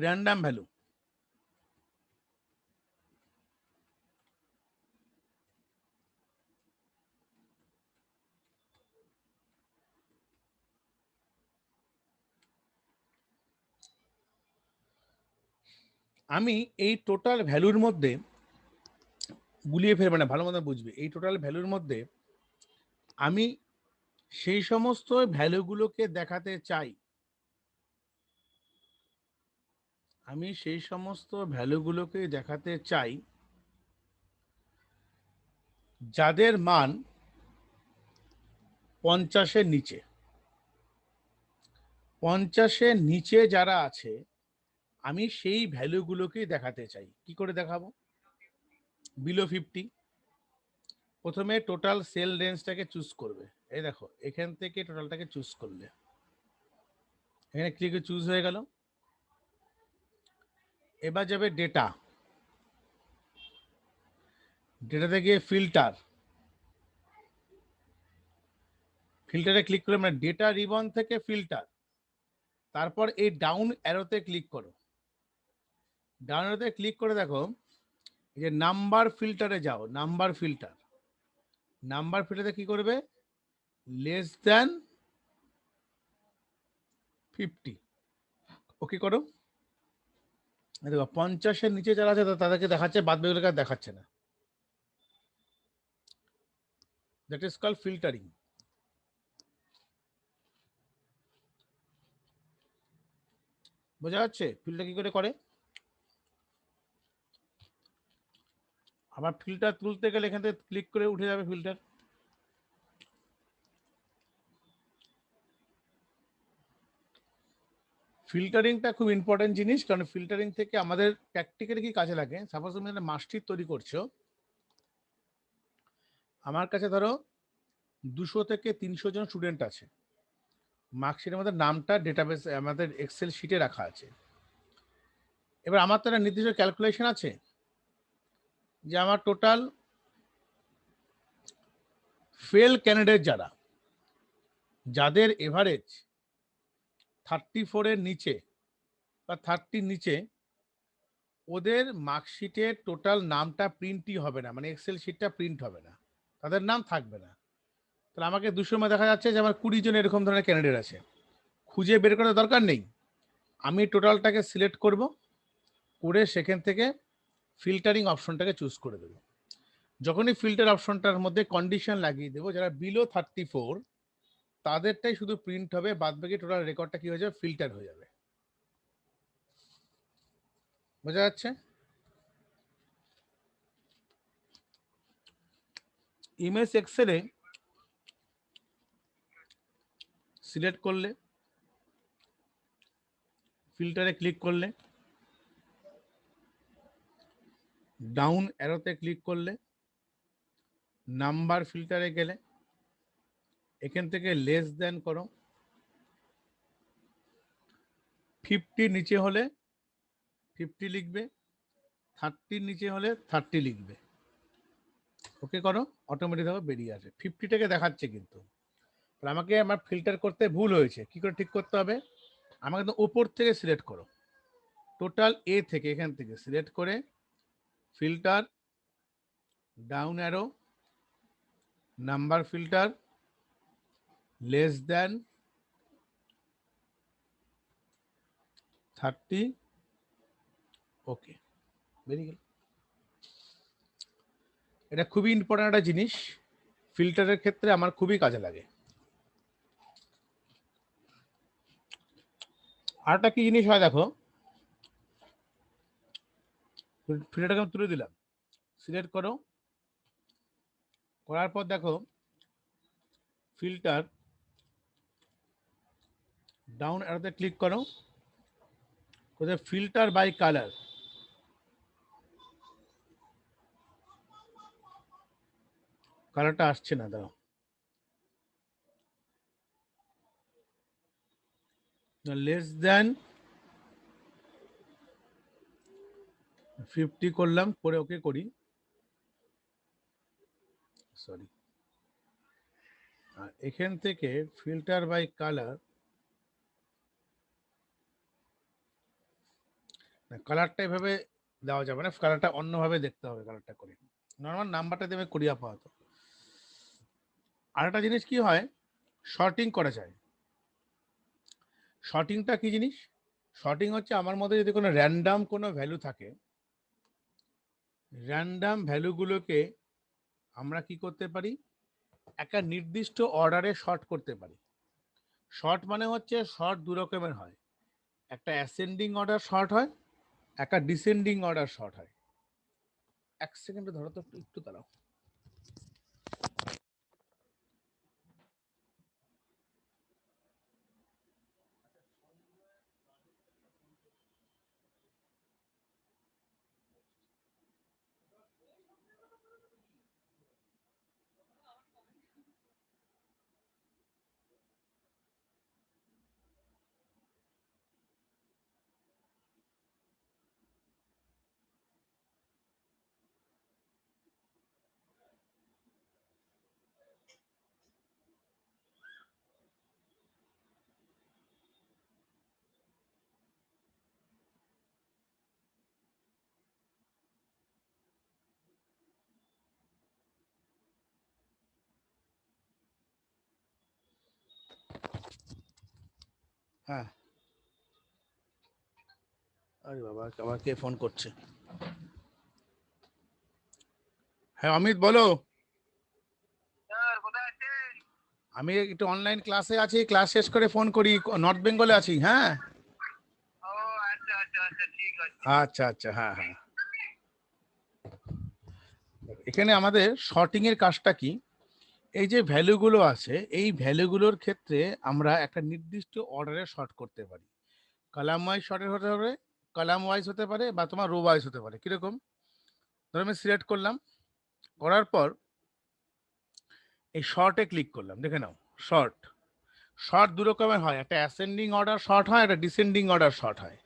র্যান্ডাম ভ্যালু। আমি এই টোটাল ভ্যালুর মধ্যে গুলিয়ে ফেলবে না, ভালো মতো বুঝবে, এই টোটাল ভ্যালুর মধ্যে আমি সেই সমস্ত ভ্যালুগুলোকে দেখাতে চাই, আমি সেই সমস্ত ভ্যালুগুলোকে দেখাতে চাই যাদের মান 50-এর নিচে। 50-এর নিচে যারা আছে আমি সেই ভ্যালুগুলোকেই দেখাতে চাই। কি করে দেখাবো, বিলো 50। প্রথমে টোটাল সেল রেঞ্জটাকে চুজ করবে, এই দেখো এখান থেকে টোটালটাকে চুজ করলে, এখানে ক্লিক চুজ হয়ে গেল। এবার যাবে ডেটা, ডেটাতে গিয়ে ফিল্টার, ফিল্টারে ক্লিক করে মানে ডেটা রিবন থেকে ফিল্টার, তারপর এই ডাউন অ্যারোতে ক্লিক করো। ডাউন অ্যারোতে ক্লিক করে দেখো এই যে নাম্বার ফিল্টারে যাও, নাম্বার ফিল্টার, নাম্বার ফিল্টারে কি করবে, লেস দ্যান 50 ওকে করো। দেখো 50-এর নিচে যারা আছে তাদেরকে দেখাচ্ছে, বাদ বাকিগুলোকে আর দেখাচ্ছে না। That is called filtering. বোঝা যাচ্ছে ফিল্টার কি করে করে? আবার ফিল্টার তুলতে গেলে এখান থেকে ক্লিক করে উঠে যাবে ফিল্টার। ফিল্টারিংটা খুব ইম্পর্টেন্ট জিনিস, কারণ ফিল্টারিং থেকে আমাদের প্র্যাকটিক্যালি কি কাজে লাগে। সাপোজ তুমি একটা মার্কশিট তৈরি করছো, আমার কাছে ধরো 200 থেকে 300 জন স্টুডেন্ট আছে, মার্কশিটের মধ্যে নামটা ডেটাবেস আমাদের এক্সেল শিটে রাখা আছে। এবার আমার তো একটা নির্দিষ্ট ক্যালকুলেশন আছে যে আমার টোটাল ফেল ক্যান্ডিডেট যারা, যাদের এভারেজ 34-এর নিচে বা 30-র নিচে, ওদের মার্কশিটের টোটাল নামটা প্রিন্টই হবে না, মানে এক্সেল শিটটা প্রিন্ট হবে না, তাদের নাম থাকবে না। তাহলে আমাকে 200 দেখা যাচ্ছে যে আমার 20 জন এরকম ধরনের ক্যান্ডিডেট আছে, খুঁজে বের করার দরকার নেই, আমি টোটালটাকে সিলেক্ট করব, করে সেখান থেকে ফিল্টারিং অপশনটাকে চুজ করে দেবো। যখনই ফিল্টার অপশনটার মধ্যে কন্ডিশন লাগিয়ে দেবো, যারা বিলো 34 তাদেরটাই শুধু প্রিন্ট হবে, বাদ বাকি টোটাল রেকর্ডটা কি হয়ে যাবে, ফিল্টার হয়ে যাবে। বোঝা যাচ্ছে? ইমেজ এক্সেলে সিলেক্ট করলে, ফিল্টারে ক্লিক করলে, ডাউন অ্যারোতে ক্লিক করলে, নাম্বার ফিল্টারে গেলে এখান থেকে লেস দেন করো, 50 নিচে হলে 50 লিখবে, 30 নিচে হলে 30 লিখবে, ওকে করো, অটোমেটিক ভাবে বেরিয়ে আসে। 50টাকে দেখাচ্ছে কিন্তু, তাহলে আমাকে আমার ফিল্টার করতে ভুল হয়েছে, কি করে ঠিক করতে হবে, আমাকে তো উপর থেকে সিলেক্ট করো, টোটাল এ থেকে এখান থেকে সিলেক্ট করে filter, down arrow, number filter, less than 30, ওকে, বেরিয়ে গেল। এটা খুবই ইম্পর্টেন্ট একটা জিনিস, ফিল্টারের ক্ষেত্রে আমার খুবই কাজে লাগে। আরেকটা কি জিনিস হয় দেখো, ফিল্টারটাকে আমি তুলে দিলাম, সিলেক্ট করো, করার পর দেখো ফিল্টার, ডাউন অ্যারোতে ক্লিক করো, কোথায় ফিল্টার বাই কালার, কালারটা আসছে না, দাঁড়াও, লেস দেন 50 করলাম, করে ওকে করি, সরি, আর এখান থেকে ফিল্টার বাই কালার, কালারটা এভাবে দেওয়া যাবে না, কালারটা অন্যভাবে দেখতে হবে, কালারটা করে নর্মাল নাম্বারটা দেবে করি আপাতত। আর একটা জিনিস কি হয়, শর্টিং করা যায়। শর্টিংটা কি জিনিস, শর্টিং হচ্ছে আমার মধ্যে যদি কোনো র্যান্ডাম কোনো ভ্যালু থাকে, র্যান্ডাম ভ্যালুগুলোকে আমরা কি করতে পারি, একটা নির্দিষ্ট অর্ডারে শর্ট করতে পারি। শর্ট মানে হচ্ছে শর্ট দু রকমের হয়, একটা অ্যাসেন্ডিং অর্ডার শর্ট হয়, একটা ডিসেন্ডিং অর্ডার শর্ট হয়। এক সেকেন্ডে ধরো তো, একটু দাঁড়াও। হ্যাঁ, আরে বাবা, আবার কে ফোন করছে? হ্যাঁ অমিত বলো। আমি একটু অনলাইন ক্লাসে আছি, ক্লাস শেষ করে ফোন করি, নর্থ বেঙ্গলে আছি। হ্যাঁ, আচ্ছা আচ্ছা, হ্যাঁ হ্যাঁ। এখানে আমাদের শর্টিং এর কাজটা কি, এই যে ভ্যালুগুলো আছে, এই ভ্যালুগুলোর ক্ষেত্রে আমরা একটা নির্দিষ্ট অর্ডারে শর্ট করতে পারি। কলাম ওয়াইজ শর্টের হতে হবে, কলাম ওয়াইজ হতে পারে, বা তোমার রো ওয়াইজ হতে পারে। কিরকম, ধরো আমি সিলেক্ট করলাম, করার পর এই শর্টে ক্লিক করলাম, দেখে নাও শর্ট, শর্ট দু রকমের হয়, একটা অ্যাসেন্ডিং অর্ডার শর্ট হয়, একটা ডিসেন্ডিং অর্ডার শর্ট হয়।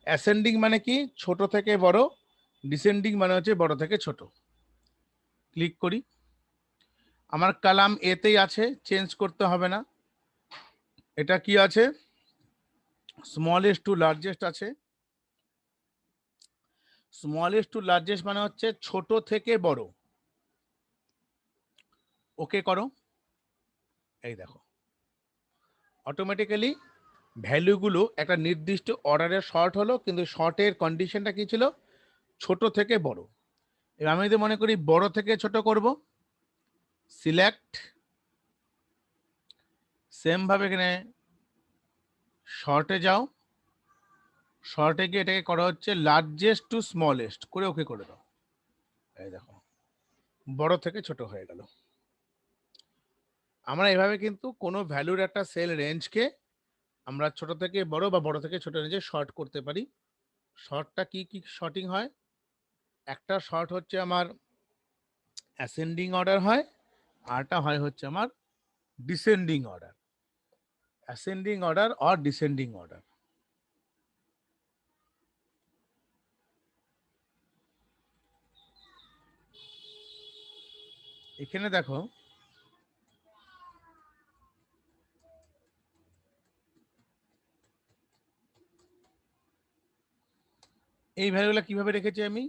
অ্যাসেন্ডিং মানে কি, ছোট থেকে বড়, ডিসেন্ডিং মানে হচ্ছে বড় থেকে ছোট। ক্লিক করি, আমার কালাম এতেই আছে, চেঞ্জ করতে হবে না। এটা কি আছে, স্মলেস্ট টু লার্জেস্ট আছে। স্মলেস্ট টু লার্জেস্ট মানে হচ্ছে ছোট থেকে বড়। ওকে করো, এই দেখো অটোমেটিক্যালি ভ্যালুগুলো একটা নির্দিষ্ট অর্ডারে শর্ট হলো, কিন্তু শর্টের কন্ডিশনটা কি ছিল, ছোট থেকে বড়। এবার আমি যদি মনে করি বড় থেকে ছোট করব, সিলেক্ট, সেম ভাবে এখানে শর্টে যাও, শর্টে গিয়ে এটাকে করা হচ্ছে লার্জেস্ট টু স্মলেস্ট, করে ওকে করে দাও। এই দেখো বড় থেকে ছোট হয়ে গেল। আমরা এভাবে কিন্তু কোনো ভ্যালুর একটা সেল রেঞ্জকে আমরা ছোট থেকে বড় বা বড় থেকে ছোট রেঞ্জে শর্ট করতে পারি। শর্টটা কি কি শর্টিং হয়, একটা শর্ট হচ্ছে আমার অ্যাসেন্ডিং অর্ডার হয়, আরটা হয় হচ্ছে আমার ডিসেন্ডিং অর্ডার, অ্যাসেন্ডিং অর্ডার আর ডিসেন্ডিং অর্ডার। এখানে দেখো এই ভ্যালুগুলো কিভাবে রেখেছি আমি?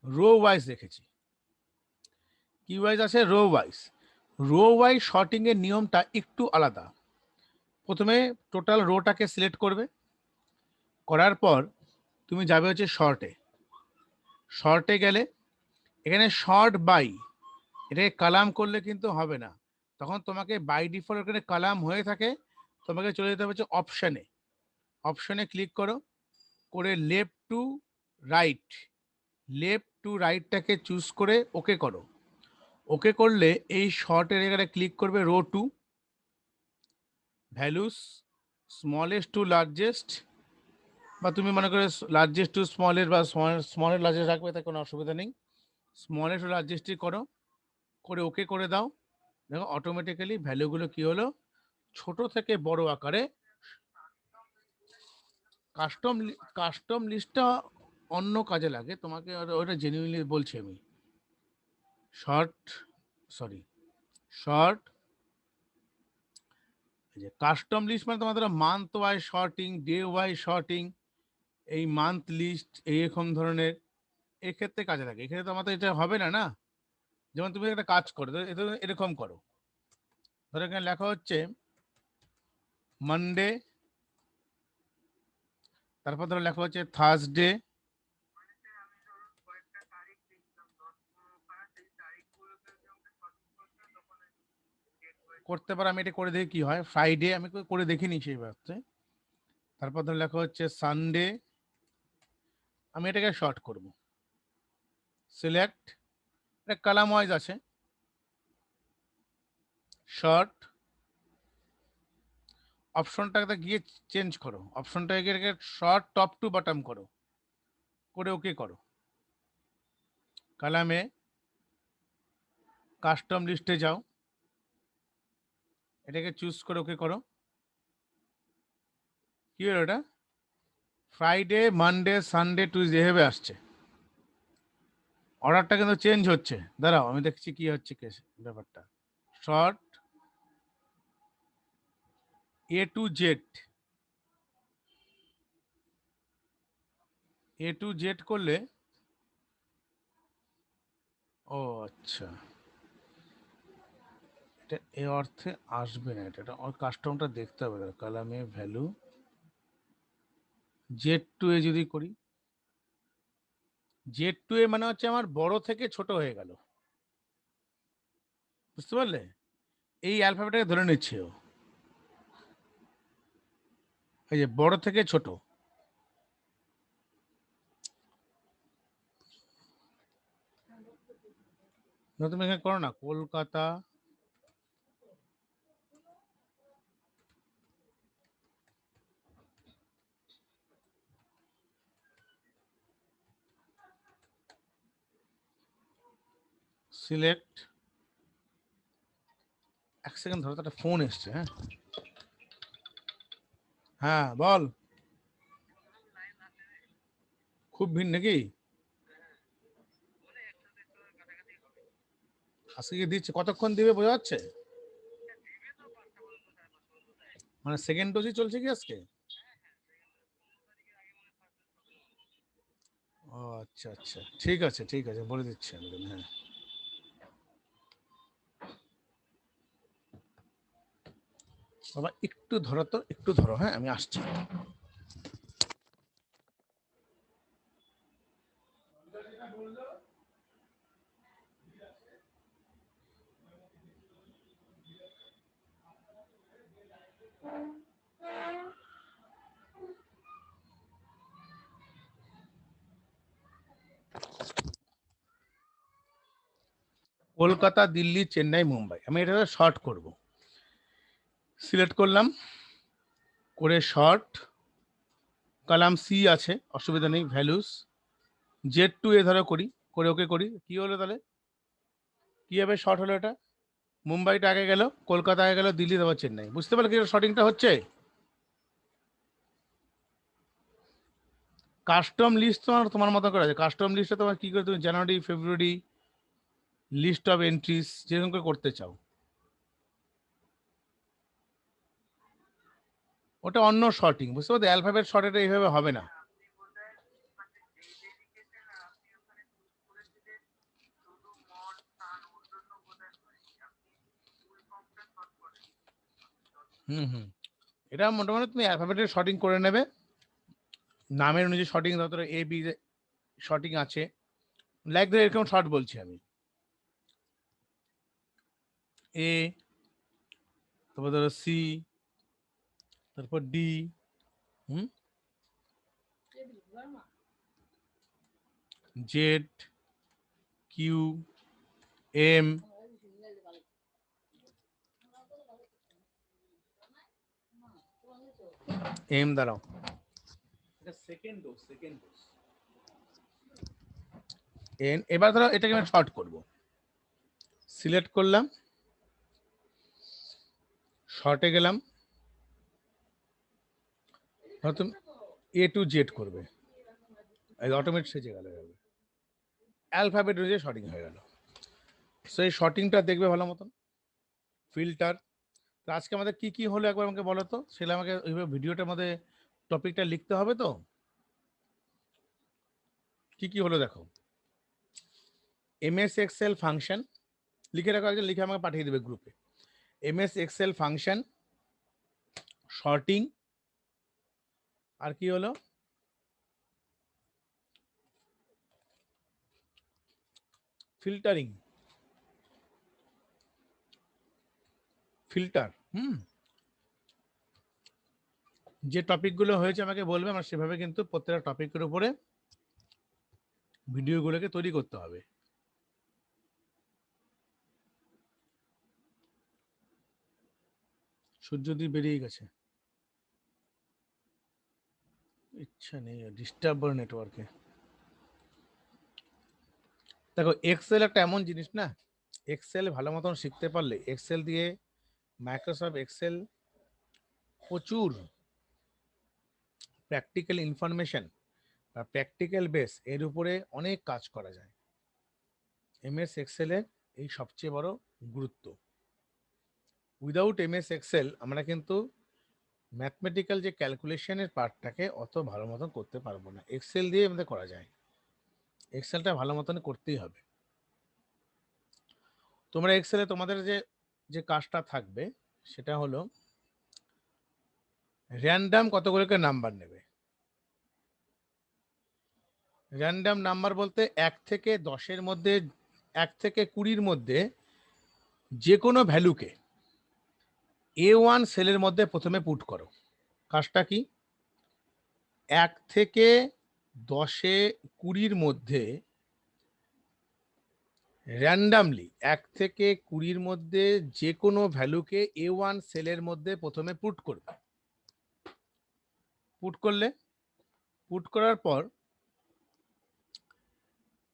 রো ওয়াইজ রেখেছি। কি ওয়াইজ আছে? Rho wise. Rho wise sorting এর নিয়মটা একটু আলাদা। প্রথমে টোটাল রোটাকে সিলেক্ট করবে, করার পর তুমি যাবে হচ্ছে শর্টে। শর্টে গেলে এখানে শর্ট বাই, এটাকে কালাম করলে কিন্তু হবে না, তখন তোমাকে বাই ডিফল্ট এখানে কালাম হয়ে থাকে, তোমাকে চলে যেতে হবে হচ্ছে অপশানে। অপশানে ক্লিক করো, করে left to right, left to রাইটটাকে চুজ করে ওকে করো। ওকে করলে এই শর্টের এখানে ক্লিক করবে, row two, values smallest to largest, বা তুমি মনে করে লার্জেস্ট টু স্মলের বা স্মলের লার্জেস্ট রাখবে, তার কোনো অসুবিধা নেই। স্মলেস্ট টু লার্জেস্টই করো, করে ওকে করে দাও। দেখো অটোমেটিক্যালি ভ্যালুগুলো কি হলো, ছোট থেকে বড় আকারে। কাস্টম লিস্টটা অন্য কাজে লাগে, তোমাকে ওটা জেনুইনলি বলছি আমি। শর্ট যে কাস্টম লিস্ট মানে তোমাদের month wise sorting, day wise sorting, এই মান্থ লিস্ট এইরকম ধরনের, এক্ষেত্রে কাজে লাগে। এক্ষেত্রে তো আমাদের এটা হবে না, না? যেমন তুমি একটা কাজ করো, এরকম করো, ধরো এখানে লেখা হচ্ছে মানডে, তারপর ধরো লেখা হচ্ছে থার্সডে, করতে পারো। আমি এটা করে দেখি কি হয়। ফ্রাইডে আমি করে দেখিনি সেই ভাবে। তারপর ধরো লেখা হচ্ছে সানডে, আমি এটাকে শর্ট করব, সিলেক্ট, এটা কালাম ওয়াইজ আছে, শর্ট। অপশনটাকে গিয়ে চেঞ্জ করো, অপশনটা গিয়ে শর্ট টপ টু বটম করো, করে ওকে করো। কালামে কাস্টম লিস্টে যাও, এটাকে চুজ করে ওকে করো। কি হলো এটা? ফ্রাইডে, মানডে, সানডে, টুইসডে এভাবে আসছে। অর্ডারটা কিন্তু চেঞ্জ হচ্ছে, দাঁড়াও আমি দেখছি কি হচ্ছে কেস ব্যাপারটা। Short A to Z, A to Z করলে, ও আচ্ছা, এটা এ অর্থে আসবে না, এটা ওর কাস্টমটা দেখতে হবে। কালামে ভ্যালু জেড টু এ যদি করি, জেড টু এ মানে হচ্ছে আমার বড় থেকে ছোট হয়ে গেল, বুঝতে পারলে? এই অ্যালফাবেটটাকে ধরে নিচ্ছে ও, এই যে বড় থেকে ছোট। তুমি এখানে করো না, কলকাতা, সিলেক্ট। এক সেকেন্ড ধরো, একটা ফোন এসছে। হ্যাঁ হ্যাঁ বল, খুব ভিড় নাকি? আজকে কি দিচ্ছে? কতক্ষণ দিবে বোঝা যাচ্ছে? মানে সেকেন্ড ডোজই চলছে কি আজকে? ও আচ্ছা আচ্ছা, ঠিক আছে ঠিক আছে, বলে দিচ্ছি আমি। হ্যাঁ বাবা একটু ধরো তো, একটু ধরো, হ্যাঁ আমি আসছি। কলকাতা, দিল্লি, চেন্নাই, মুম্বাই, আমি এটা শর্ট করব। সিলেক্ট করলাম, করে শর্ট, কালাম সি আছে, অসুবিধা নেই, ভ্যালুস জেড টু এ ধরো করি, করে ওকে করি। কি হলো তাহলে? কি হবে শর্ট হলো এটা? মুম্বাইটা আগে গেল, কলকাতা আগে গেল, দিল্লি, তারপর চেন্নাই। বুঝতে পারলে কি শর্টিংটা হচ্ছে? কাস্টম লিস্ট তোমার তোমার মতো করে আছে। কাস্টম লিস্টে তোমার কি করে, তুমি জানুয়ারি, ফেব্রুয়ারি, লিস্ট অফ এন্ট্রিজ যেরকম করে করতে চাও, ওটা অন্য শর্টিং, বুঝতে পারছো? অ্যালফাবেট শর্টের এইভাবে হবে না। এটা মোটামুটি তুমি অ্যালফাবেটের শর্টিং করে নেবে, নামের অনুযায়ী শর্টিং, ধরো এ বি শর্টিং আছে, লাইক ধরো এরকম শর্ট বলছি আমি, এ, তারপর ধরো সি, তারপর D, Z, Q, M, M দাঁড়াও, সেকেন্ড ডোজ এন। এবার ধরো এটাকে আমি শর্ট করব, সিলেক্ট করলাম, শর্টে গেলাম, ধরো তুমি এ টু জেড করবে, অটোমেটিক সেজে গেল, অ্যালফাবেট অনুযায়ী শর্টিং হয়ে গেল। সেই শর্টিংটা দেখবে ভালো মতন, ফিল্টার। তো আজকে আমাদের কি কি হলো একবার আমাকে বলো তো, সেটা আমাকে ওইভাবে ভিডিওটার মধ্যে টপিকটা লিখতে হবে। তো কি কি হলো দেখো, এমএস এক্সেল ফাংশন লিখে রাখো, একজন লিখে আমাকে পাঠিয়ে দেবে গ্রুপে। এমএস এক্সেল ফাংশন, শর্টিং, আর কি হলো, ফিল্টারিং, ফিল্টার। যে টপিকগুলো হয়েছে আমাকে বলবে, আমার সেভাবে কিন্তু প্রত্যেকটা টপিকের উপরে ভিডিওগুলোকে তৈরি করতে হবে। সূর্যদীপ বেরিয়ে গেছে, ইচ্ছা নেই, ডিস্টার্ব করে নেটওয়ার্কে। দেখো এক্সেল একটা এমন জিনিস না, এক্সেল ভালো মতন শিখতে পারলে, এক্সেল দিয়ে মাইক্রোসফট এক্সেল প্রচুর প্র্যাকটিক্যাল ইনফরমেশন বা প্র্যাকটিক্যাল বেস এর উপরে অনেক কাজ করা যায়। এমএস এক্সেলের এই সবচেয়ে বড় গুরুত্ব। উইদাউট এমএস এক্সেল আমরা কিন্তু ম্যাথমেটিক্যাল যে ক্যালকুলেশনের পার্টটাকে অত ভালো মতন করতে পারবো না, এক্সেল দিয়ে আমাদের করা যায়। এক্সেলটা ভালো মতন করতেই হবে। তোমরা এক্সেলে তোমাদের যে যে কাজটা থাকবে সেটা হলো র্যান্ডাম কতগুলো নাম্বার নেবে। র্যান্ডাম নাম্বার বলতে 1 থেকে 10-এর মধ্যে, 1 থেকে 20-র মধ্যে যে কোনো ভ্যালুকে A1 সেলের মধ্যে প্রথমে পুট করো। কাজটা কি, 1 থেকে 10-এ 20-র মধ্যে র্যান্ডামলি 1 থেকে 20-র মধ্যে যে কোনো ভ্যালুকে A1 সেলের মধ্যে প্রথমে পুট করবে। পুট করলে, পুট করার পর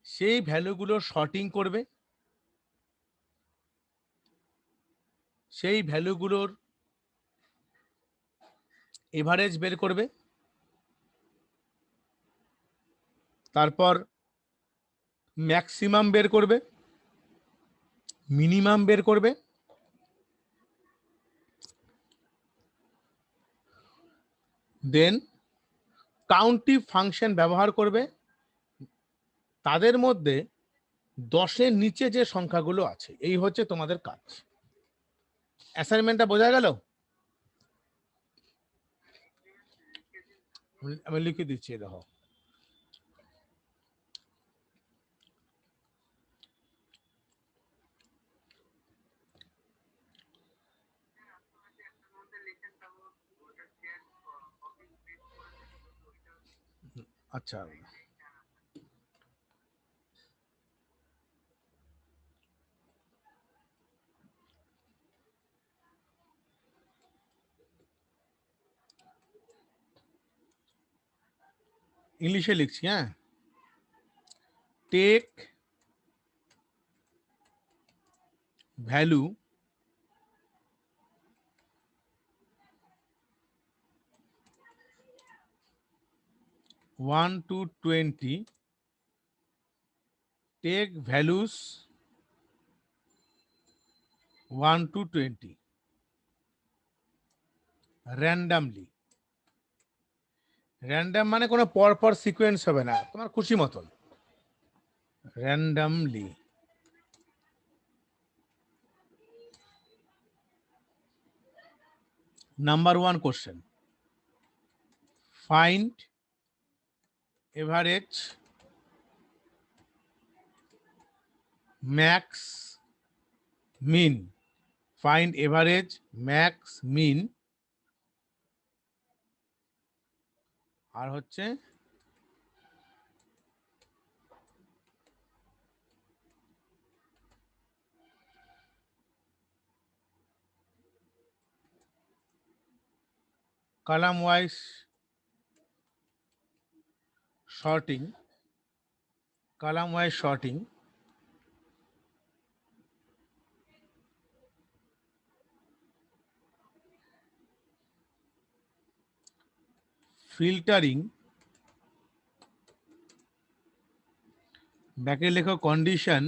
সেই ভ্যালুগুলো শর্টিং করবে, সেই ভ্যালুগুলোর এভারেজ বের করবে, তারপর ম্যাক্সিমাম বের করবে, মিনিমাম বের করবে, দেন কাউন্টিভ ফাংশন ব্যবহার করবে, তাদের মধ্যে 10-এর নিচে যে সংখ্যাগুলো আছে। এই হচ্ছে তোমাদের কাজ। অ্যাসাইনমেন্টটা বোঝা গেল? আমি লিখে দিচ্ছি, দেখো। আচ্ছা, ইংলিশে লিখছি। হ্যাঁ, take value one to 20, take values 1 to 20 randomly. Random মানে কোনো পরপর সিকোয়েন্স হবে না, তোমার খুশি মতন, randomly. Number 1 question, find average max min, find average max min, আর হচ্ছে column wise sorting, column wise sorting, filtering, ব্যাকে লেখো condition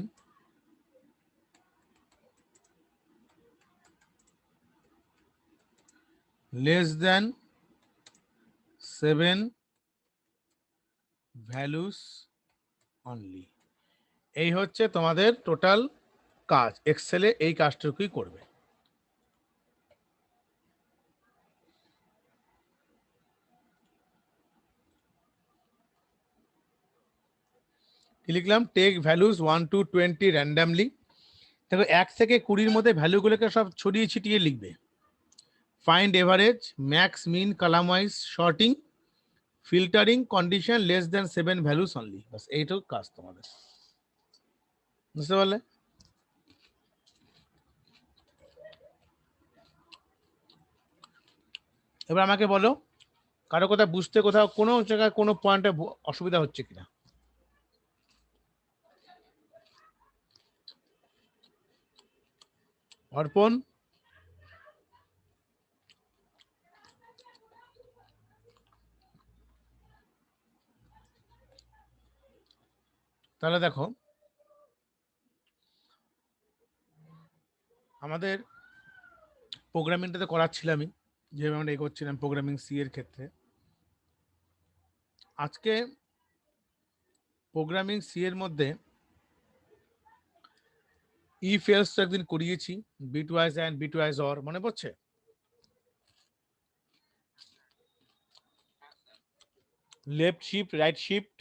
less than 7 values only. এই হচ্ছে তোমাদের টোটাল কাজ, এক্সেলে এই কাজটুকুই করবে। কি লিখলাম? Take values 1 to 20 randomly. দেখো 1 থেকে 20-র মধ্যে ভ্যালুগুলোকে সব ছড়িয়ে ছিটিয়ে লিখবে। Find average max min column wise sorting, filtering, condition less than 7 values only. বাস এইটুকু কাজ তোমাদের, বুঝতে পারলে? এবার আমাকে বলো কারো কথা বুঝতে কোথাও কোনো জায়গায় কোনো পয়েন্টে অসুবিধা হচ্ছে কিনা। অর্পণ, তাহলে দেখো আমাদের প্রোগ্রামিংটাতে করাচ্ছিলামই, যেভাবে আমরা এগোচ্ছিলাম প্রোগ্রামিং সি এর ক্ষেত্রে। আজকে প্রোগ্রামিং সি এর মধ্যে ইফ এলস একদিন করিয়েছি, বিটওয়াইজ অ্যান্ড বিটওয়াইজ অর, মনে পড়ছে? লেফট শিফট, রাইট শিফট,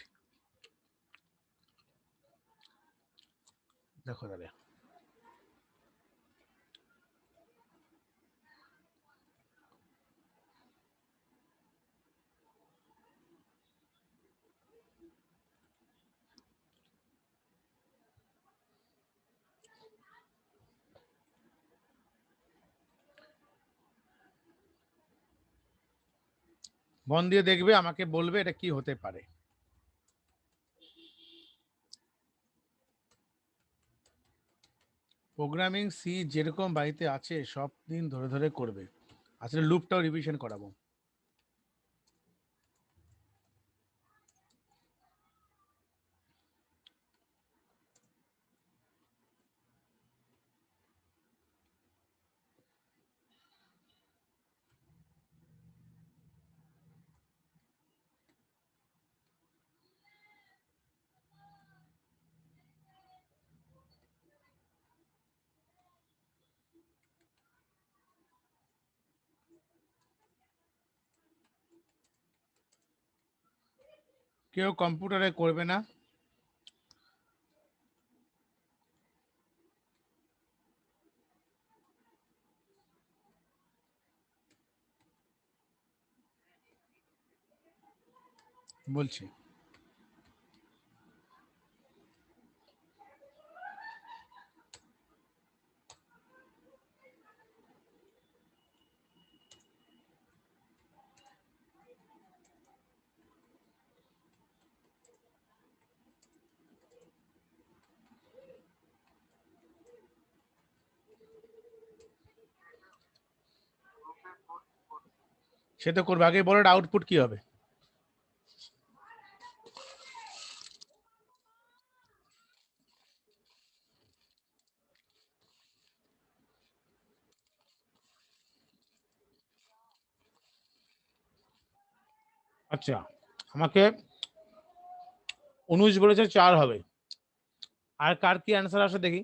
দেখো তাহলে মন দিয়ে দেখবে, আমাকে বলবে এটা কি হতে পারে। প্রোগ্রামিং সি যেরকম বাড়িতে আছে সব দিন ধরে ধরে করবে। আসলে লুপটাও রিভিশন করাবো। কেউ কম্পিউটারে করবে না, বলছি। সে তো করবে, আগে বলো আউটপুট কি হবে। আচ্ছা, আমাকে 19 বলেছে 4 হবে। আর কার কি অ্যান্সার আসে দেখি।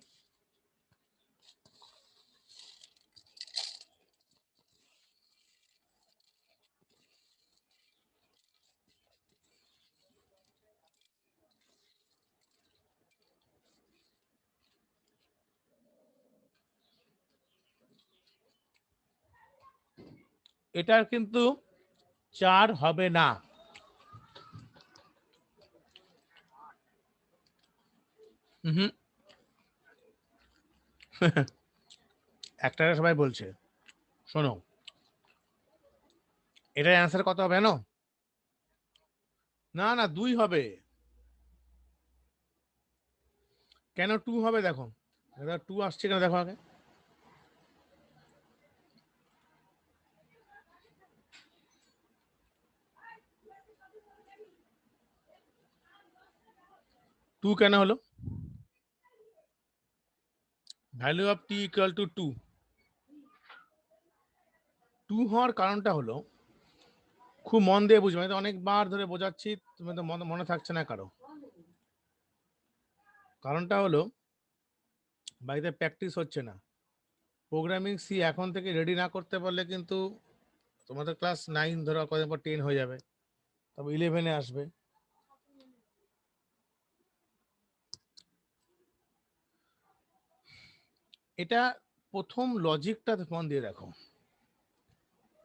এটার কিন্তু 4 হবে না। হুম একটা সবাই বলছে, শোনো এটার অ্যান্সার কত হবে জানো? না না 2 হবে। কেন 2 হবে দেখো, 2 আসছে কেন দেখো আগে। টু কেন হলো? Value of T equal to 2। 2 হওয়ার কারণটা হলো, খুব মন দিয়ে বুঝবে, আমি তো অনেকবার ধরে বোঝাচ্ছি, তুমি তো মনে থাকছে না কারো। কারণটা হলো বাড়িতে প্র্যাকটিস হচ্ছে না। প্রোগ্রামিং সি এখন থেকে রেডি না করতে পারলে কিন্তু তোমাদের ক্লাস 9 ধরো কদিন পর 10 হয়ে যাবে, তবে 11-এ আসবে। এটা প্রথম লজিকটা মন দিয়ে দেখো।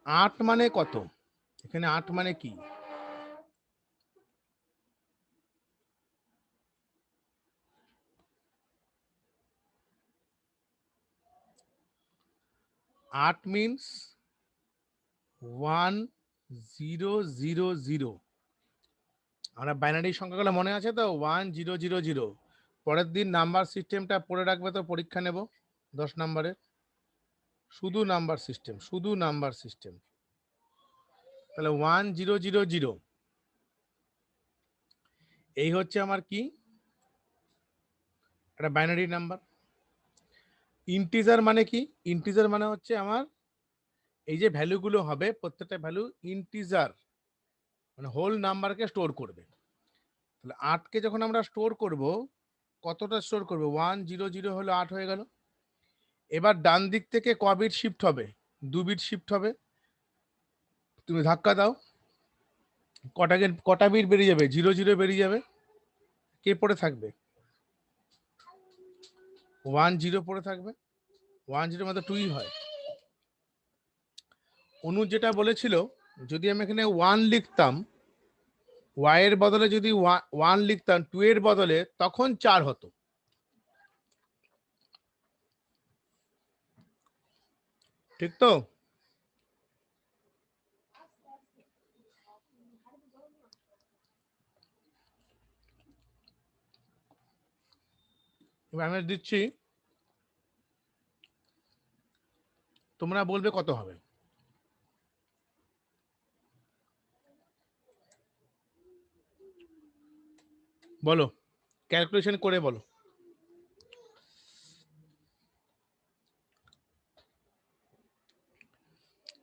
8 মানে কত? এখানে 8 মানে কি? 8 মিনস 1000। আমরা বাইনারি সংখ্যাগুলো মনে আছে তো, 1000। পরের দিন নাম্বার সিস্টেমটা পড়ে রাখবে তো, পরীক্ষা নেব 10 নম্বরের। শুধু নাম্বার সিস্টেম, শুধু নাম্বার সিস্টেম। তাহলে 1000 এই হচ্ছে আমার কি, একটা বাইনারি নাম্বার। ইন্টিজার মানে কি? ইন্টিজার মানে হচ্ছে আমার এই যে ভ্যালুগুলো হবে, প্রত্যেকটা ভ্যালু ইন্টিজার, মানে হোল নাম্বারকে স্টোর করবে। তাহলে 8কে যখন আমরা স্টোর করব, কতটা স্টোর করবে? 100 হলো 8 হয়ে গেল। এবার ডান দিক থেকে ক বিট শিফট হবে? 2 বিট শিফট হবে। তুমি ধাক্কা দাও, কটা বিট বেরিয়ে যাবে? 00 বেরিয়ে যাবে। কে পড়ে থাকবে? 10 পড়ে থাকবে। 10 মধ্যে 2 হয়। অনু যেটা বলেছিল, যদি আমি এখানে 1 লিখতাম, ওয়াই এর বদলে যদি 1 লিখতাম 2 এর বদলে, তখন 4 হতো। ঠিক তো? এবার আমি দিচ্ছি, তোমরা বলবে কত হবে। বলো, ক্যালকুলেশন করে বলো।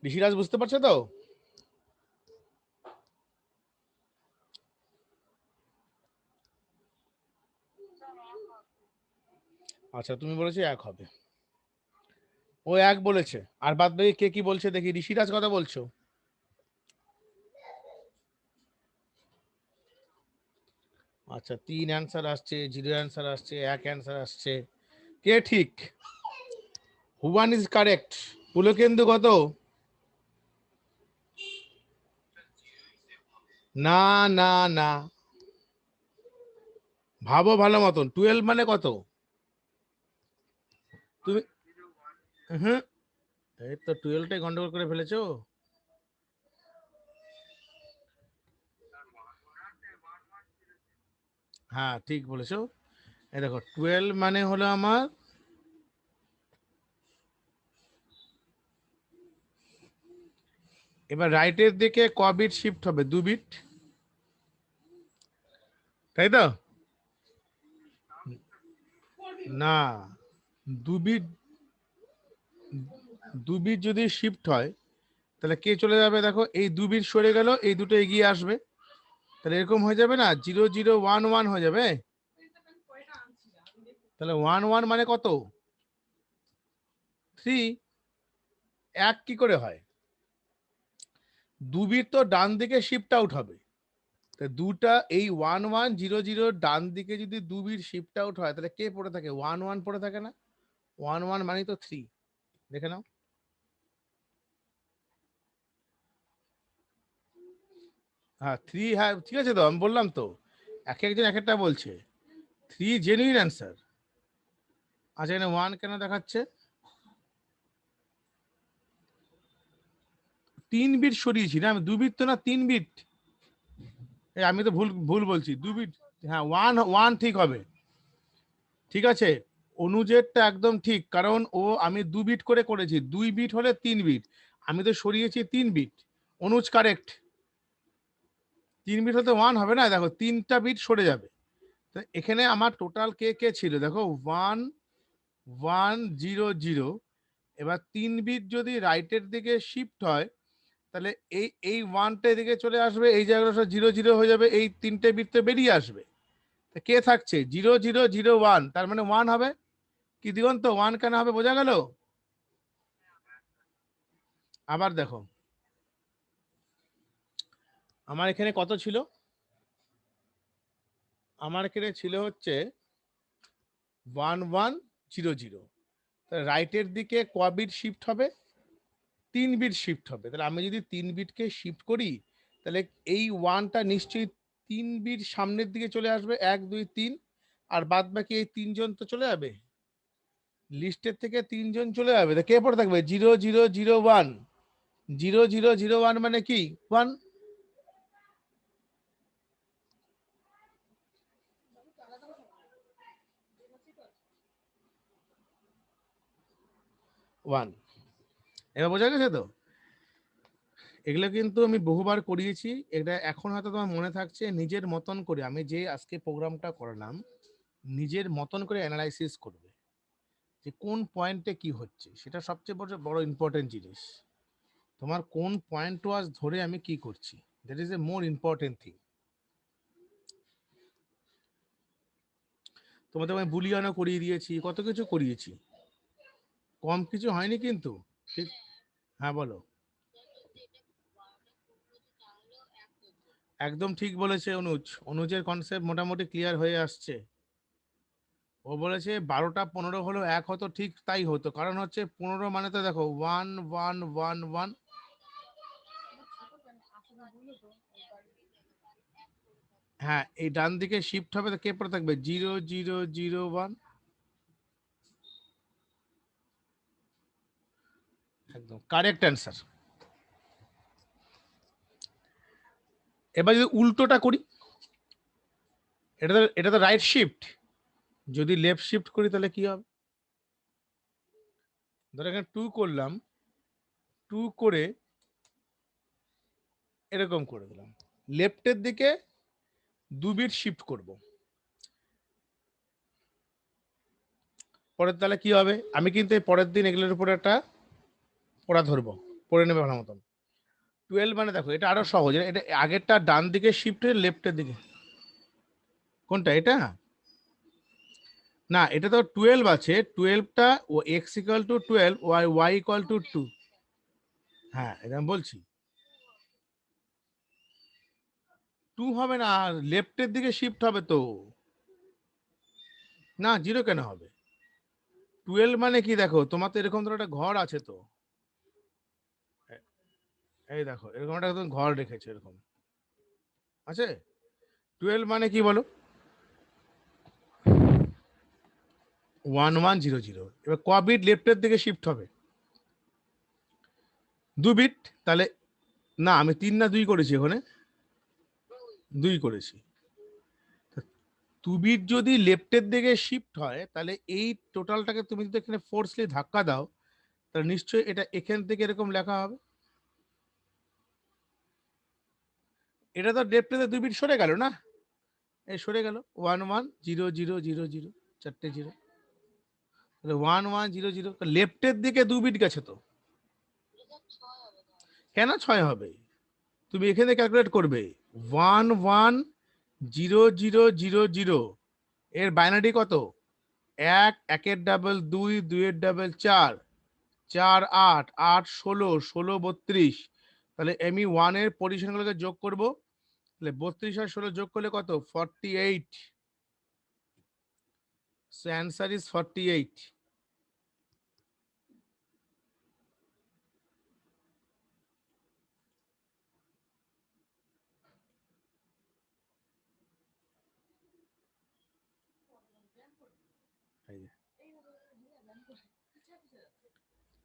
ঋষিরাজ বুঝতে পারছো তো? আচ্ছা, তুমি বলেছো 1 হবে, ও 1 বলেছে। আর বাদ বাকি কে কি বলছে দেখি। ঋষিরাজ কথা বলছো? আচ্ছা, 3 অ্যান্সার আসছে, 0 অ্যান্সার আসছে, 1 অ্যান্সার আসছে। কে ঠিক? Juan is correct. পুলকেন্দু কত? না না না, ভাবো ভালো মতন। 12 মানে কত? তুমি হুম, এই তো 12টাই গন্ডগোল করে ফেলেছো। হ্যাঁ ঠিক বলেছো। এই দেখো 12 মানে হলো আমার, এবার রাইটের দিকে ক বিট শিফট হবে? 2 বিট, তাই তো? না, 2 বিট, 2 বিট যদি শিফট হয়, তাহলে কে চলে যাবে? দেখো এই 2 বিট সরে গেল, এই দুটো এগিয়ে আসবে। তাহলে এরকম হয়ে যাবে না, 0011 হয়ে যাবে। তাহলে 11 মানে কত? 3। 1 কি করে হয়? 2 বিট তো ডান দিকে শিফট আউট হবে। তা দুটা এই 1100 ডান দিকে যদি 2 বিট শিফট আউট হয়, তাহলে কে পড়ে থাকে? 11 পড়ে থাকে না? 11 মানে তো 3। দেখে নাও। হ্যাঁ 3, হ্যাঁ ঠিক আছে তো, আমি বললাম তো এক একজন এক একটা বলছে। 3 জেনুইন অ্যান্সার। আচ্ছা এখানে 1 কেন দেখাচ্ছে? 3 বিট সরিয়েছি না আমি, 2 বিট তো না, 3 বিট। আমি তো ভুল ভুল বলছি, 2 বিট। হ্যাঁ 1 1 ঠিক হবে, ঠিক আছে। অনুজেরটা একদম ঠিক, কারণ ও আমি 2 বিট করে করেছি, 2 বিট হলে 3 বিট, আমি তো সরিয়েছি 3 বিট। অনুজ কারেক্ট। 3 বিট হতে 1 হবে না, দেখো 3টা বিট সরে যাবে। তো এখানে আমার টোটাল কে কে ছিল দেখো, 1 1 0 0। এবার 3 বিট যদি রাইটের দিকে শিফট হয়, তাহলে এই 1টা এদিকে চলে আসবে, এই জায়গাটা 0 0 হয়ে যাবে, এই 3টে বিট তো বেরিয়ে আসবে। কে থাকছে 0 0 0 1, তার মানে 1 হবে। কি দিগন্ত 1 কেন হবে বোঝা গেল? আবার দেখো আমার এখানে কত ছিল, আমার এখানে ছিল হচ্ছে 1 1 0 0। রাইটের দিকে ক বিট শিফট হবে, 3 বিট শিফট হবে। তাহলে আমি যদি 3 বিটকে শিফট করি, তাহলে এই 1টা নিশ্চয়ই 3 বিট সামনের দিকে চলে আসবে, 1 2 3। আর বাদ বাকি এই 3জন তো চলে যাবে, লিস্টের থেকে 3জন চলে যাবে। তা কে পড়ে থাকবে 0 0 0 1। 0 0 0 1 মানে কি 1। 1। এবার বোঝা গেছে তো? এগুলো কিন্তু আমি বহুবার করিয়েছি, এটা এখন হয়তো তোমার মনে থাকছে। নিজের মতন করে আমি যে আজকে প্রোগ্রামটা করলাম, নিজের মতন করে অ্যানালাইসিস করবে যে কোন পয়েন্টে কি হচ্ছে, সেটা সবচেয়ে বড় বড় ইম্পর্টেন্ট জিনিস। তোমার কোন পয়েন্ট ওয়াজ ধরে আমি কি করছি, that is a more important thing. তোমাদের আমি বুলিয়ানও করিয়ে দিয়েছি, কত কিছু করিয়েছি, কম কিছু হয়নি কিন্তু। ঠিক। হ্যাঁ বলো। একদম ঠিক বলেছে অনুজ, অনুজের কনসেপ্ট মোটামুটি ক্লিয়ার হয়ে আসছে। ও বলেছে 12টা 15 হলো 1 হতো, ঠিক তাই হতো, কারণ হচ্ছে 15 মানে তো দেখো 1 1 1 1। হ্যাঁ এই ডান দিকে শিফট হবে, তো কে পরে থাকবে 0 0 0 1। একদম কারেক্ট অ্যান্সার। এবার যদি উল্টোটা করি, এটা তো রাইট শিফট, যদি লেফট শিফট করি তাহলে কি হবে? ধরো এখানে 2 করলাম, 2 করে এরকম করে দিলাম, লেফটের দিকে 2 বিট শিফট করব। পরের তাহলে কি হবে, আমি কিন্তু এই পরের দিন এগুলোর উপরে একটা পড়া ধরবো, পড়ে নেবে ভালো মতন। 12 মানে দেখো এটা আরো সহজ, এটা আগেরটা ডান দিকে শিফট হয়ে লেফটের দিকে। কোনটা এটা? না এটা তো 12 আছে, 12টা ও x equal to 12, y y equal to 2। হ্যাঁ এটা আমি বলছি 2 হবে না, লেফটের দিকে শিফট হবে তো। না 0 কেন হবে? 12 মানে কি দেখো, তোমার তো এরকম ধরো একটা ঘর আছে তো, এই দেখো এরকম একটা তুমি ঘর রেখেছো এরকম আছে। 12 মানে কি বলো, 1 1 0 0। এবার ক বিট লেফটের দিকে শিফট হবে? 2 বিট। তাহলে না আমি 3 না 2 করেছি ওখানে, 2 করেছি। 2 বিট যদি লেফটের দিকে শিফট হয়, তাহলে এই টোটালটাকে তুমি যদি এখানে ফোর্সলি ধাক্কা দাও, তাহলে নিশ্চয়ই এটা এখান থেকে এরকম লেখা হবে। এটা তো লেফটে 2 বিট সরে গেল না, এই সরে গেল 1 1 0 0 0 0, চারটে জিরো। 1 1 0 0, লেফটের দিকে 2 বিট গেছে তো। কেন 6 হবে? তুমি এখানে ক্যালকুলেট করবে 1 1 0 0 0 0, এর বাইনারি কত? 1 1 এর ডাবল 2, 2 এর ডাবল 4, 4 8 8 16 16 32। তাহলে আমি 1 এর পজিশনগুলোকে যোগ করব, তাহলে 32 আর 16 যোগ করলে কত? 48। So answer is 48।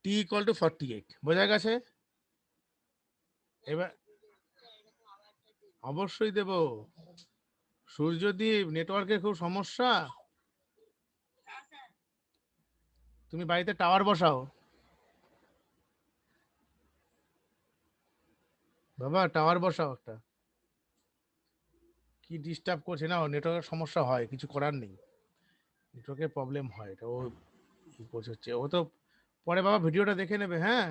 t equal to 48 বোঝা গেছে। এবার অবশ্যই দেব। সূর্যদীপ, নেটওয়ার্কের খুব সমস্যা, তুমি বাড়িতে টাওয়ার বসাও বাবা, টাওয়ার বসাও একটা। কি ডিস্টার্ব করছে না, নেটওয়ার্কের সমস্যা হয়, কিছু করার নেই, নেটওয়ার্কের প্রবলেম হয়, এটা ও কি করছে, ও তো পরে বাবা ভিডিওটা দেখে নেবে। হ্যাঁ,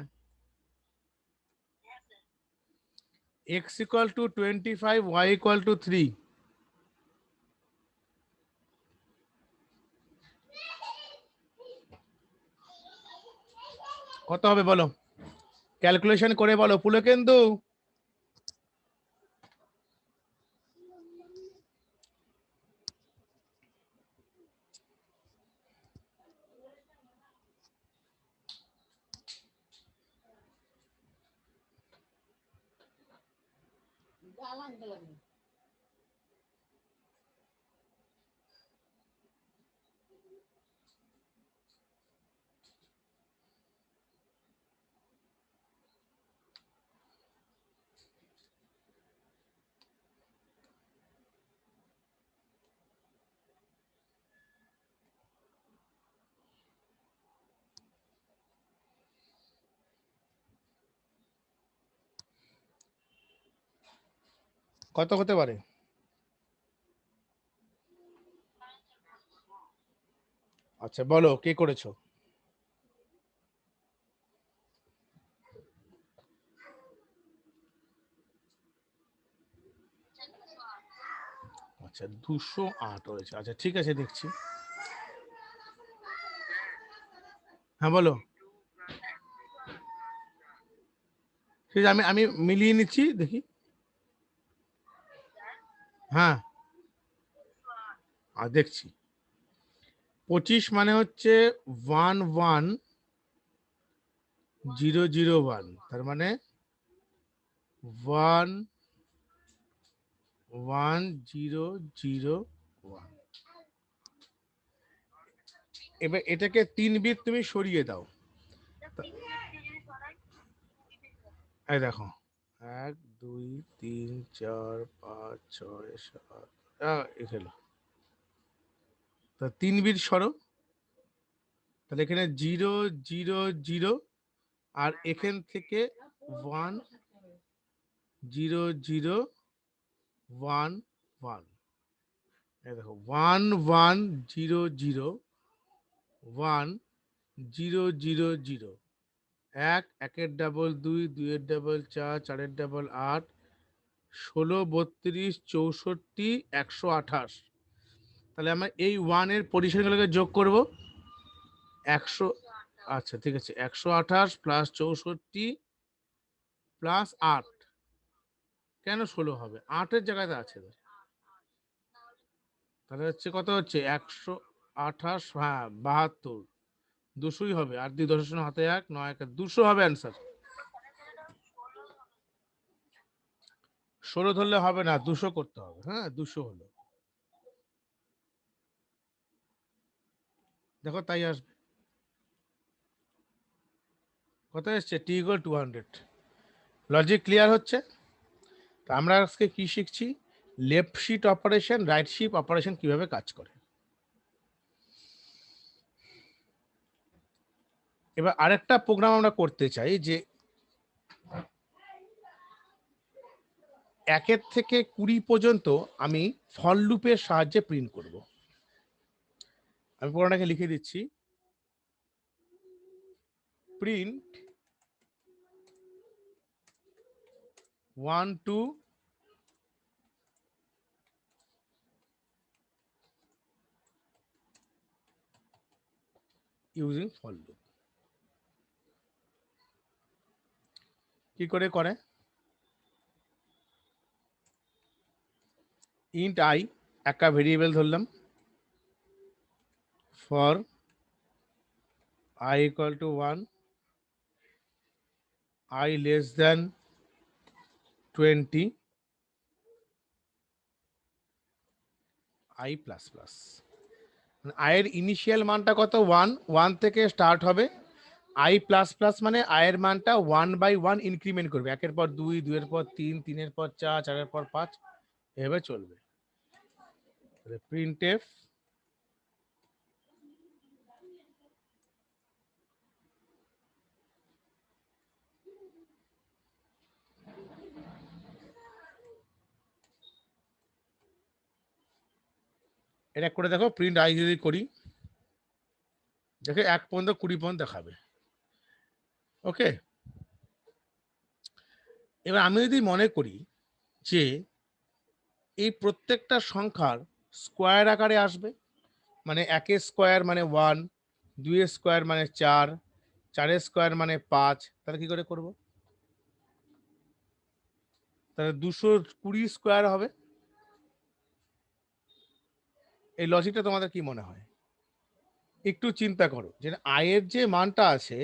x equal to 25, y equal to 3। কত হবে বলো, ক্যালকুলেশন করে বলো পুলকেন্দু। কত হতে পারে? আচ্ছা বলো কে করেছো। আচ্ছা 208 হয়েছে, আচ্ছা ঠিক আছে দেখছি। হ্যাঁ বলো, ঠিক আছে আমি আমি মিলিয়ে নিচ্ছি দেখি। হ্যাঁ আর দেখছি, 25 মানে হচ্ছে 11001, তার মানে 11001। এবার এটাকে 3 বিট তুমি সরিয়ে দাও। এই দেখো 1 2 3 4 5 6 7 এখানে তা 3 বিট সরো, তাহলে এখানে 0 0 0, আর এখান থেকে 1 0 0 1 1। এই দেখো 1 1 0 0 1 0 0 0। একের ডাবল 2, দুইয়ের ডাবল 4, চারের ডাবল 8, 16 32 64 128। তাহলে আমরা এই 1 এর পজিশনগুলোকে যোগ করব 100। আচ্ছা ঠিক আছে, 128 প্লাস 64 প্লাস 8, কেন 16 হবে, 8-এর জায়গাতে আছে, তাহলে হচ্ছে কত হচ্ছে 128, হ্যাঁ 72, 200ই হবে, আর 2 10 হাতে 1 9 200 হবে অ্যান্সার। 16 ধরলে হবে না, 200 করতে হবে। হ্যাঁ 200 হলো, দেখো তাই আসবে। কত এসছে, টি ইকুয়াল 200। লজিক ক্লিয়ার হচ্ছে? তা আমরা আজকে কি শিখছি, left shift operation, right shift operation কিভাবে কাজ করে। এবার আরেকটা প্রোগ্রাম আমরা করতে চাই, যে 1 থেকে 20 পর্যন্ত আমি ফর লুপের সাহায্যে প্রিন্ট করব। আমি পুরোটাকে লিখে দিচ্ছি, প্রিন্ট 1 2 ইউজিং ফর লুপ। কি করে করে, ইন্ট আই একটা ভেরিয়েবল ধরলাম, for I equal to 1, I less than 20, I plus plus। আয়ের ইনিশিয়াল মানটা কত 1, 1 থেকে স্টার্ট হবে, আই প্লাস প্লাস মানে আয়ের মানটা 1/1 ইনক্রিমেন্ট করবে, 1-এর পর 2, 2-এর পর 3, 3-এর পর 4, 4-এর পর 5 এভাবে চলবে। প্রিন্টএফ এটা করে দেখো, প্রিন্ট আই যদি করি দেখে 1 পর্যন্ত 20 পর্যন্ত দেখাবে। ওকে, এবার আমি যদি মনে করি যে এই প্রত্যেকটা সংখ্যার স্কোয়ার আকারে আসবে, মানে 1-এর স্কোয়ার মানে 1, 2-এর স্কোয়ার মানে 4, 4-এর স্কোয়ার মানে 5, তাহলে কি করে করব? তাহলে 220 স্কোয়ার হবে। এই লজিকটা তোমাদের কি মনে হয়? একটু চিন্তা করো যে আয়ের যে মানটা আছে,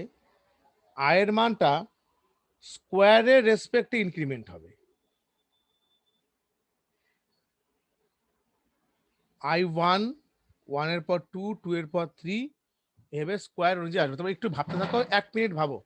আয়ের মানটা স্কোয়ারের রেসপেক্টে ইনক্রিমেন্ট হবে। I1, 1-এর পর 2, 2-এর পর 3 এভাবে স্কোয়ার অনুযায়ী আসবে। তোমরা একটু ভাবতে থাকো, 1 মিনিট ভাবো।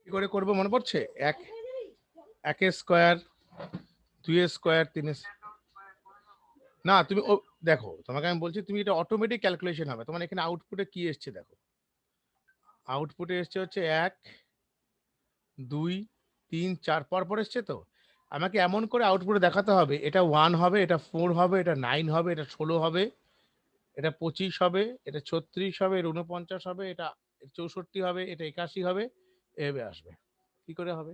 কি করে করবো মনে পড়ছে? 1-এর স্কোয়ার, 2-এর স্কোয়ার, 3-এর, না তুমি দেখো, তোমাকে আমি বলছি তুমি এটা অটোমেটিক ক্যালকুলেশন হবে। তোমার এখানে আউটপুটে কি এসছে দেখো, আউটপুটে এসছে হচ্ছে 1, 2, 3, 4 পর পর এসছে। তো আমাকে এমন করে আউটপুটে দেখাতে হবে, এটা 1 হবে, এটা 4 হবে, এটা 9 হবে, এটা 16 হবে, এটা 25 হবে, এটা 36 হবে, এটা 49 হবে, এটা 64 হবে, এটা 81 হবে, এভাবে আসবে। কি করে হবে?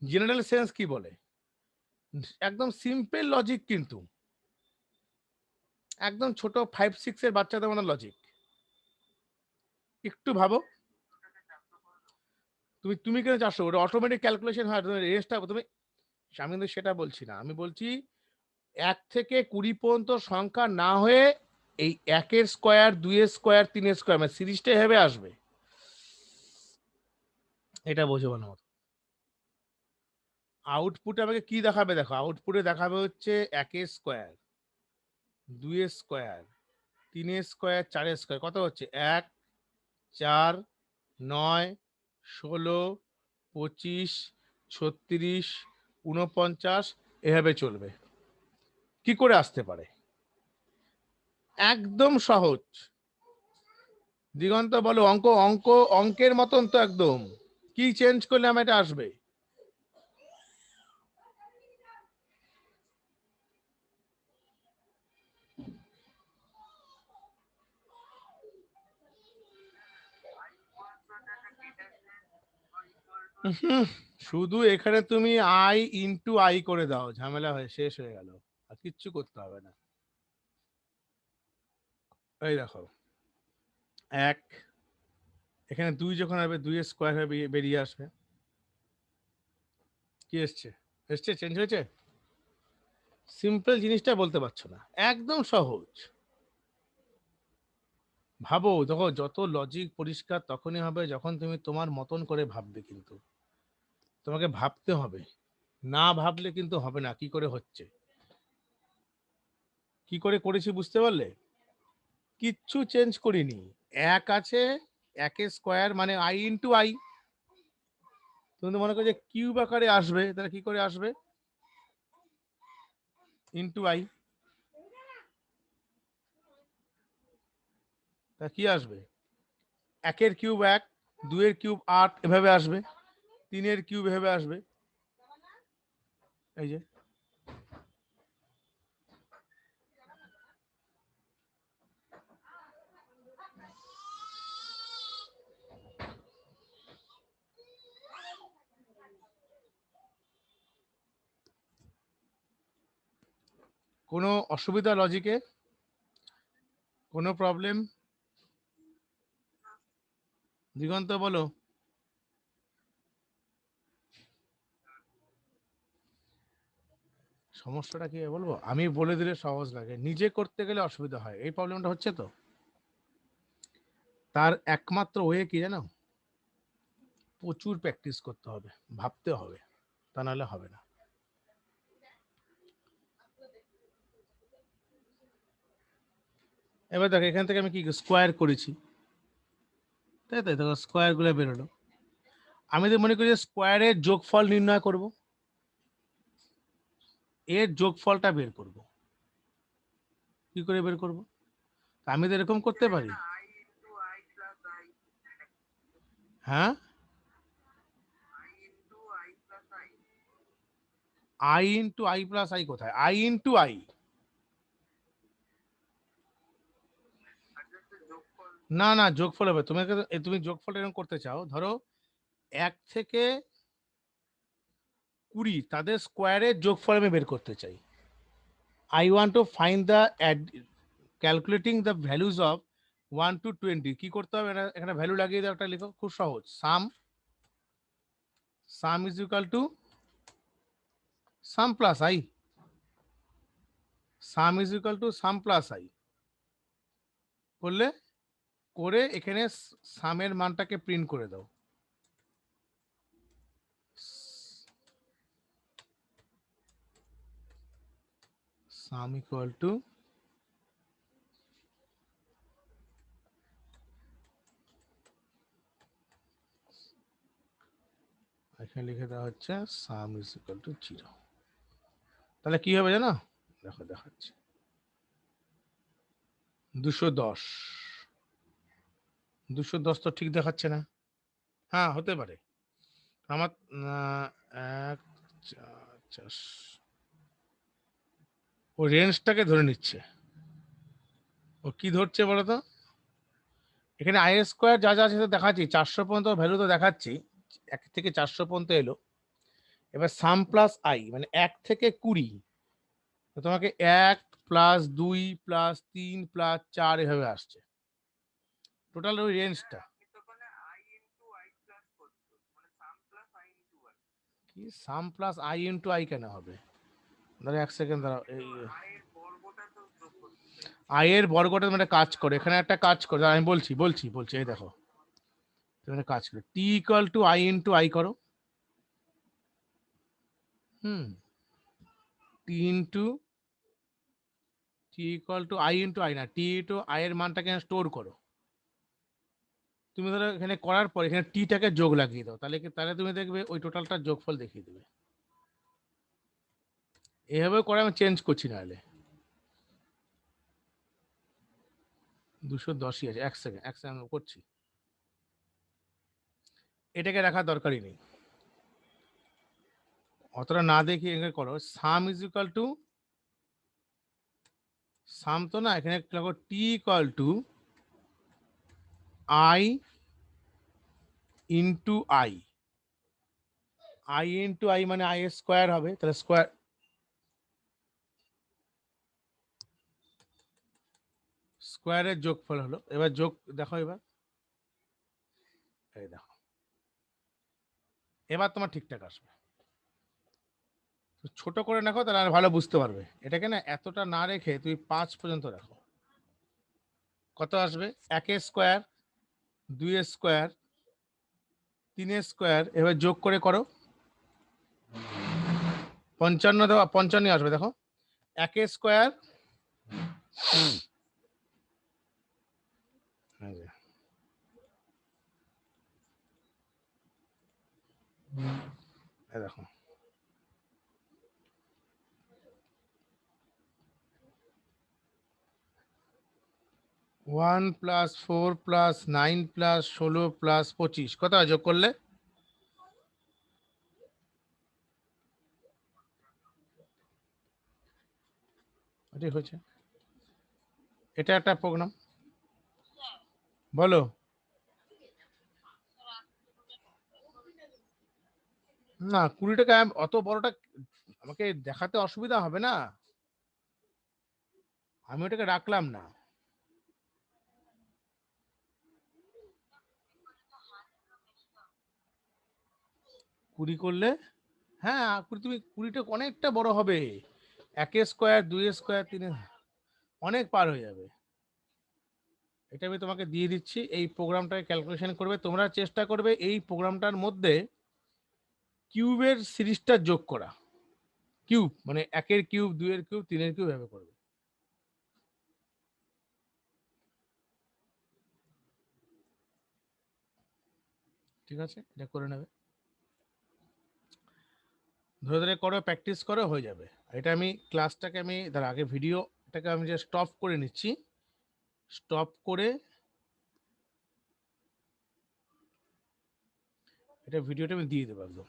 জেনারেল সেন্স কি বলে? একদম সিম্পল লজিক, কিন্তু একদম ছোট 5-6 এর বাচ্চাদের মতো লজিক। একটু ভাবো, তুমি কেন 400? ওটা অটোমেটিক ক্যালকুলেশন হয়, তুমি রেঞ্জটা তুমি, আমি কিন্তু সেটা বলছি না। আমি বলছি 1 থেকে 20 পর্যন্ত সংখ্যা না হয়ে এই 1-এর স্কোয়ার, 2-এর স্কোয়ার, 3-এর স্কোয়ার মানে সিরিজটা এভাবে আসবে। এটা বোঝো ভালো মতো। আউটপুটে আমাকে কি দেখাবে দেখো, আউটপুটে দেখাবে হচ্ছে 1-এর স্কোয়ার, 2-এর স্কোয়ার, 3-এর স্কোয়ার, 4-এর স্কোয়ার, কত হচ্ছে 1, 4, 9, 16, 25, 36, 49 এভাবে চলবে। কি করে আসতে পারে? একদম সহজ। দিগন্ত বলো, অঙ্ক অঙ্ক অঙ্কের মতন তো একদম। কি চেঞ্জ করলে আমার এটা আসবে? শুধু এখানে তুমি I*I করে দাও, ঝামেলা হয়ে শেষ হয়ে গেল, আর কিচ্ছু করতে হবে না। এই দেখো 1, এখানে 2 যখন হবে 2-এর স্কোয়ার হয়ে বেরিয়ে আসবে। কি এসছে? এসছে, চেঞ্জ হয়েছে। সিম্পল জিনিসটা বলতে পারছো না, একদম সহজ। ভাবো, দেখো যত লজিক পরিষ্কার তখনই হবে যখন তুমি তোমার মতন করে ভাববে। কিন্তু তোমাকে ভাবতে হবে, না ভাবলে কিন্তু হবে না। কি করে হচ্ছে, কি করে করেছি বুঝতে পারলে? কিচ্ছু চেঞ্জ করিনি। 1 আছে, 1-এর স্কোয়ার মানে I*I। তুমি তো মনে করো যে কিউব আকারে আসবে, তাহলে কি করে আসবে? Into I। তা কি আসবে? 1-এর কিউব 1, 2-এর কিউব 8 এভাবে আসবে, 3-এর কিউব এভাবে আসবে। এই যে কোনো অসুবিধা লজিকে? কোনো প্রবলেম? দিগন্ত বলো। সমস্যাটা কি বলবো? আমি বলে দিলে সহজ লাগে, নিজে করতে গেলে অসুবিধা হয়, এই প্রবলেমটা হচ্ছে। তো তার একমাত্র ওয়ে কি জানো? প্রচুর প্র্যাকটিস করতে হবে, ভাবতে হবে, তা নাহলে হবে না। এবার দেখো, এখান থেকে আমি কি স্কোয়ার করেছি, তাই তাই দেখো স্কোয়ার গুলো বেরোলো। আমি তো মনে করি স্কোয়ারের যোগফল নির্ণয় করব, এর যোগফলটা বের করব। কি করে বের করব? আমি তো এরকম করতে পারি। হ্যাঁ, I into I plus I কোথায়? আই ইন্টু আই, না না যোগফল হবে। তুমি যোগফল এরকম করতে চাও, ধরো 1 থেকে 20 তাদের স্কোয়ারের যোগফল আমি বের করতে চাই। I want to find the calculating the values of 1 to 20। কি করতে হবে? এখানে ভ্যালু লাগিয়ে দাও, একটা লিখো, খুব সহজ। সাম is equal to some plus I, some is equal to some plus I করলে, করে এখানে সামের মানটাকে প্রিন্ট করে দাও। সাম ইকুয়াল টু, এখানে লিখে দেওয়া হচ্ছে সাম ইজ ইকুয়াল টু 0। তাহলে কি হবে জানো? দেখো দেখাচ্ছি, 210। 210 তো ঠিক দেখাচ্ছে না। হ্যাঁ হতে পারে। আমার এক ও রেঞ্জটাকে ধরে নিচ্ছে। ও কি ধরছে বলো তো? এখানে আই স্কোয়ার যা যা আছে তো দেখাচ্ছি, 400 পর্যন্ত ভ্যালু তো দেখাচ্ছি, 1 থেকে 400 পর্যন্ত এলো। এবার সাম প্লাস আই মানে 1 থেকে 20, তো তোমাকে 1 প্লাস 2 প্লাস 3 প্লাস 4 এভাবে আসছে টোটাল ওই রেঞ্জটা। কি সাম plus I into I can হবে? ধরো 1 সেকেন্ড দাঁড়াও, এই আই এর বর্গটা মানে কাজ করে, এখানে একটা কাজ করে, আমি বলছি বলছি বলছি, এই দেখো তুমি কাজ করো, T equal to I into I করো। হুম, T into T equal to I into I, না টি ইন্টু আই এর মানটাকে স্টোর করো। তুমি ধরো এখানে করার পর এখানে টিটাকে যোগ লাগিয়ে দাও, তাহলে তুমি দেখবে ওই টোটালটার যোগফল দেখিয়ে দেবে। এভাবে করে আমি চেঞ্জ করছি, নাহলে 210ই আছে। 1 সেকেন্ড আমি করছি, এটাকে রাখার দরকারই নেই, অতটা না দেখি এখানে করো। Sum is equal to, sum তো না, এখানে দেখো T equal to I into I, I into I মানে আই স্কোয়ার হবে, তাহলে স্কোয়ারের যোগফল হলো। এবার যোগ দেখো, এবার এই দেখো, এবার তোমার ঠিকঠাক আসবে। ছোট করে রাখো, তাহলে আর ভালো বুঝতে পারবে। এটাকে না এতটা না রেখে তুমি 5 পর্যন্ত রাখো, কত আসবে? 1 স্কোয়ার, 2 স্কোয়ার, 3 স্কোয়ার, এবার যোগ করে করো 55, দেখো 55 আসবে। দেখো 1 স্কোয়ার, দেখো 1 প্লাস 4 প্লাস 9 প্লাস 16 প্লাস 25, কত যোগ করলে? এটাই হয়েছে, এটা একটা প্রোগ্রাম। বলো। না 20 টাকা অত বড়টা আমাকে দেখাতে অসুবিধা হবে না। আমি ওটাকে রাখলাম না। কুড়ি করলে, হ্যাঁ তুমি কুড়িটা অনেকটা বড় হবে, 1 স্কোয়ার 2 স্কোয়ার 3, অনেক পার হয়ে যাবে। এটা আমি তোমাকে দিয়ে দিচ্ছি, এই প্রোগ্রামটাকে ক্যালকুলেশন করবে তোমরা, চেষ্টা করবে এই প্রোগ্রামটার মধ্যে কিউবের সিরিজটা যোগ করা। কিউব মানে 1-এর কিউব, 2-এর কিউব, 3-এর কিউব এভাবে করবে। ঠিক আছে, এটা করে নেবে, ধরে ধরে করো, প্র্যাকটিস করো, হয়ে যাবে। এটা আমি ক্লাসটাকে আমি তার আগে ভিডিওটাকে আমি যে স্টপ করে নিচ্ছি, স্টপ করে এটা ভিডিওটা আমি দিয়ে দেবো একদম।